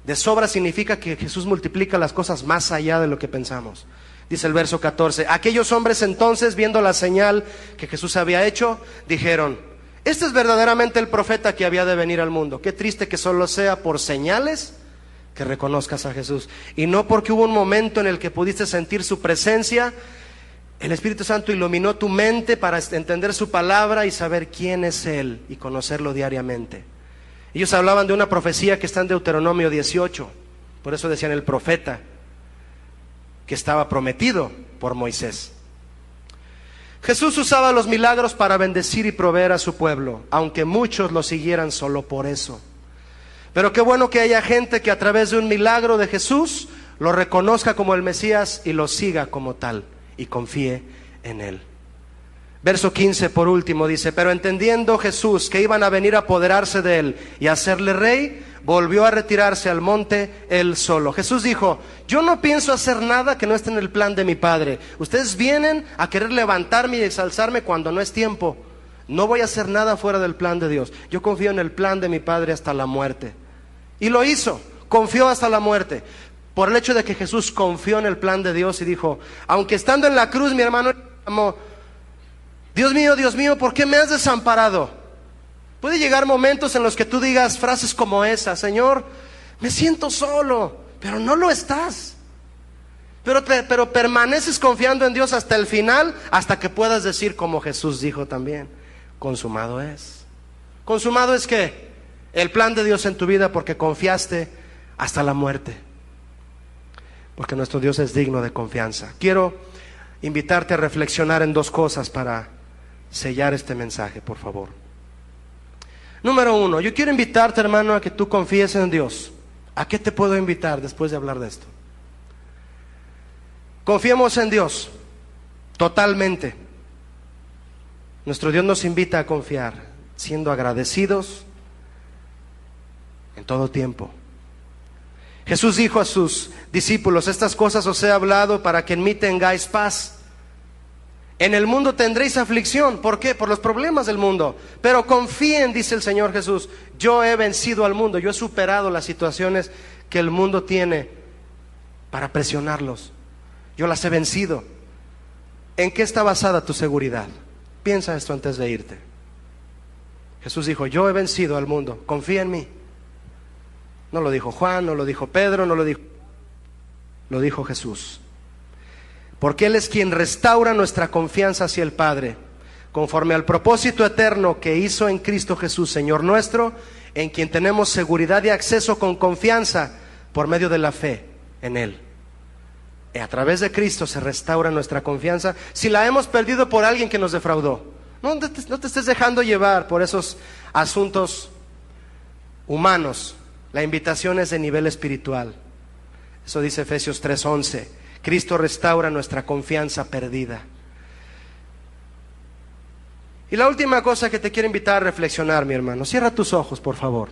De sobra significa que Jesús multiplica las cosas más allá de lo que pensamos. Dice el verso 14, aquellos hombres entonces, viendo la señal que Jesús había hecho, dijeron, este es verdaderamente el profeta que había de venir al mundo. Qué triste que solo sea por señales que reconozcas a Jesús, y no porque hubo un momento en el que pudiste sentir su presencia. El Espíritu Santo iluminó tu mente para entender su palabra y saber quién es Él y conocerlo diariamente. Ellos hablaban de una profecía que está en Deuteronomio 18, por eso decían el profeta, que estaba prometido por Moisés. Jesús usaba los milagros para bendecir y proveer a su pueblo, aunque muchos lo siguieran solo por eso. Pero qué bueno que haya gente que a través de un milagro de Jesús lo reconozca como el Mesías y lo siga como tal y confíe en Él. Verso 15 por último dice, pero entendiendo Jesús que iban a venir a apoderarse de Él y a hacerle rey, volvió a retirarse al monte Él solo. Jesús dijo, yo no pienso hacer nada que no esté en el plan de mi Padre. Ustedes vienen a querer levantarme y exalzarme cuando no es tiempo. No voy a hacer nada fuera del plan de Dios. Yo confío en el plan de mi Padre hasta la muerte. Y lo hizo, confió hasta la muerte. Por el hecho de que Jesús confió en el plan de Dios y dijo, aunque estando en la cruz mi hermano llamó, Dios mío, ¿por qué me has desamparado? Puede llegar momentos en los que tú digas frases como esa, Señor, me siento solo, pero no lo estás. Pero permaneces confiando en Dios hasta el final, hasta que puedas decir como Jesús dijo también, consumado es. ¿Consumado es qué? El plan de Dios en tu vida, porque confiaste hasta la muerte. Porque nuestro Dios es digno de confianza. Quiero invitarte a reflexionar en 2 cosas para sellar este mensaje, por favor. Número 1, yo quiero invitarte, hermano, a que tú confíes en Dios. ¿A qué te puedo invitar después de hablar de esto? Confiemos en Dios totalmente. Nuestro Dios nos invita a confiar, siendo agradecidos en todo tiempo. Jesús dijo a sus discípulos, estas cosas os he hablado para que en mí tengáis paz. En el mundo tendréis aflicción. ¿Por qué? Por los problemas del mundo. Pero confíen, dice el Señor Jesús, yo he vencido al mundo, yo he superado las situaciones que el mundo tiene para presionarlos. Yo las he vencido. ¿En qué está basada tu seguridad? Piensa esto antes de irte. Jesús dijo, yo he vencido al mundo, confía en mí. No lo dijo Juan, no lo dijo Pedro, lo dijo Jesús. Porque Él es quien restaura nuestra confianza hacia el Padre, conforme al propósito eterno que hizo en Cristo Jesús, Señor nuestro, en quien tenemos seguridad y acceso con confianza por medio de la fe en Él. Y a través de Cristo se restaura nuestra confianza si la hemos perdido por alguien que nos defraudó. No te estés dejando llevar por esos asuntos humanos. La invitación es de nivel espiritual. Eso dice Efesios 3:11. Cristo restaura nuestra confianza perdida. Y la última cosa que te quiero invitar a reflexionar, mi hermano, cierra tus ojos, por favor.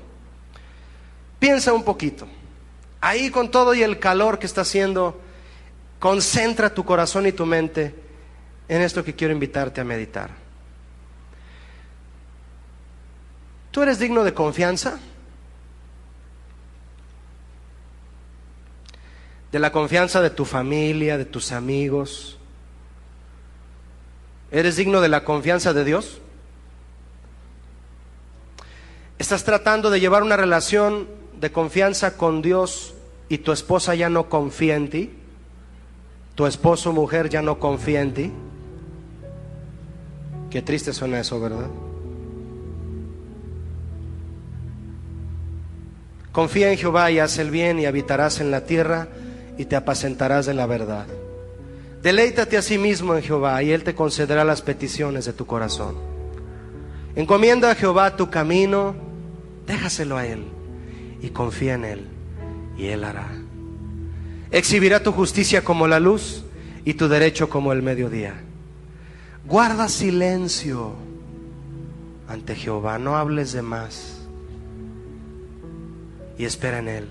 Piensa un poquito. Ahí con todo y el calor que está haciendo, concentra tu corazón y tu mente en esto que quiero invitarte a meditar. ¿Tú eres digno de confianza? De la confianza de tu familia, de tus amigos. ¿Eres digno de la confianza de Dios? ¿Estás tratando de llevar una relación de confianza con Dios y tu esposa ya no confía en ti? ¿Tu esposo o mujer ya no confía en ti? Qué triste suena eso, ¿verdad? Confía en Jehová y haz el bien y habitarás en la tierra y te apacentarás de la verdad. Deleítate a sí mismo en Jehová y Él te concederá las peticiones de tu corazón. Encomienda a Jehová tu camino, déjaselo a Él y confía en Él y Él hará. Exhibirá tu justicia como la luz y tu derecho como el mediodía. Guarda silencio ante Jehová, no hables de más, y espera en Él.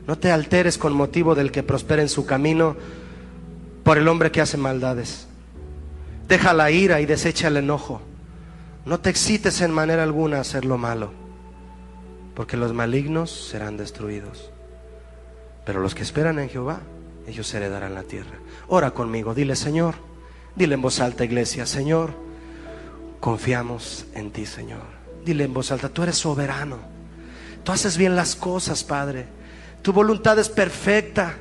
No te alteres con motivo del que prospera en su camino, por el hombre que hace maldades. Deja la ira y desecha el enojo. No te excites en manera alguna a hacer lo malo, porque los malignos serán destruidos. Pero los que esperan en Jehová, ellos heredarán la tierra. Ora conmigo, dile: Señor, dile en voz alta, iglesia: Señor, confiamos en ti, Señor. Dile en voz alta: tú eres soberano, tú haces bien las cosas, Padre, tu voluntad es perfecta.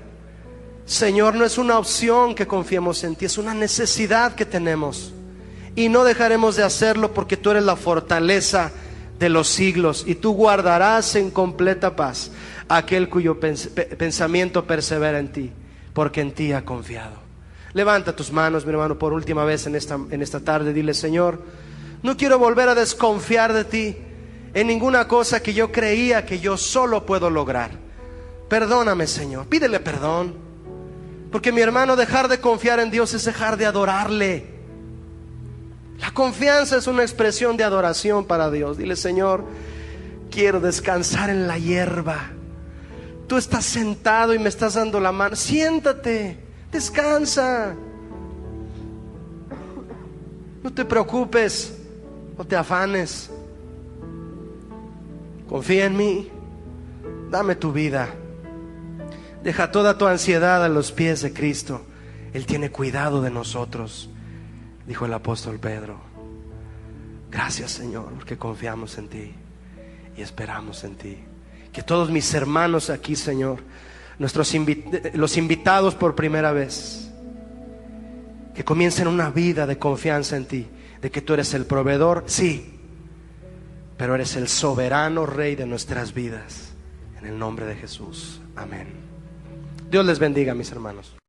Señor, no es una opción que confiemos en ti, es una necesidad que tenemos, y no dejaremos de hacerlo, porque tú eres la fortaleza de los siglos, y tú guardarás en completa paz a aquel cuyo pensamiento persevera en ti, porque en ti ha confiado. Levanta tus manos, mi hermano, por última vez en esta tarde. Dile: Señor, no quiero volver a desconfiar de ti en ninguna cosa que yo creía que yo solo puedo lograr. Perdóname, Señor. Pídele perdón, porque, mi hermano, dejar de confiar en Dios es dejar de adorarle. La confianza es una expresión de adoración para Dios. Dile: Señor, quiero descansar en la hierba. Tú estás sentado y me estás dando la mano. Siéntate, descansa. No te preocupes, no te afanes. Confía en mí. Dame tu vida. Deja toda tu ansiedad a los pies de Cristo. Él tiene cuidado de nosotros, dijo el apóstol Pedro. Gracias, Señor, porque confiamos en ti y esperamos en ti. Que todos mis hermanos aquí, Señor, los invitados por primera vez, que comiencen una vida de confianza en ti, de que tú eres el proveedor, sí, pero eres el soberano Rey de nuestras vidas. En el nombre de Jesús, amén. Dios les bendiga, mis hermanos.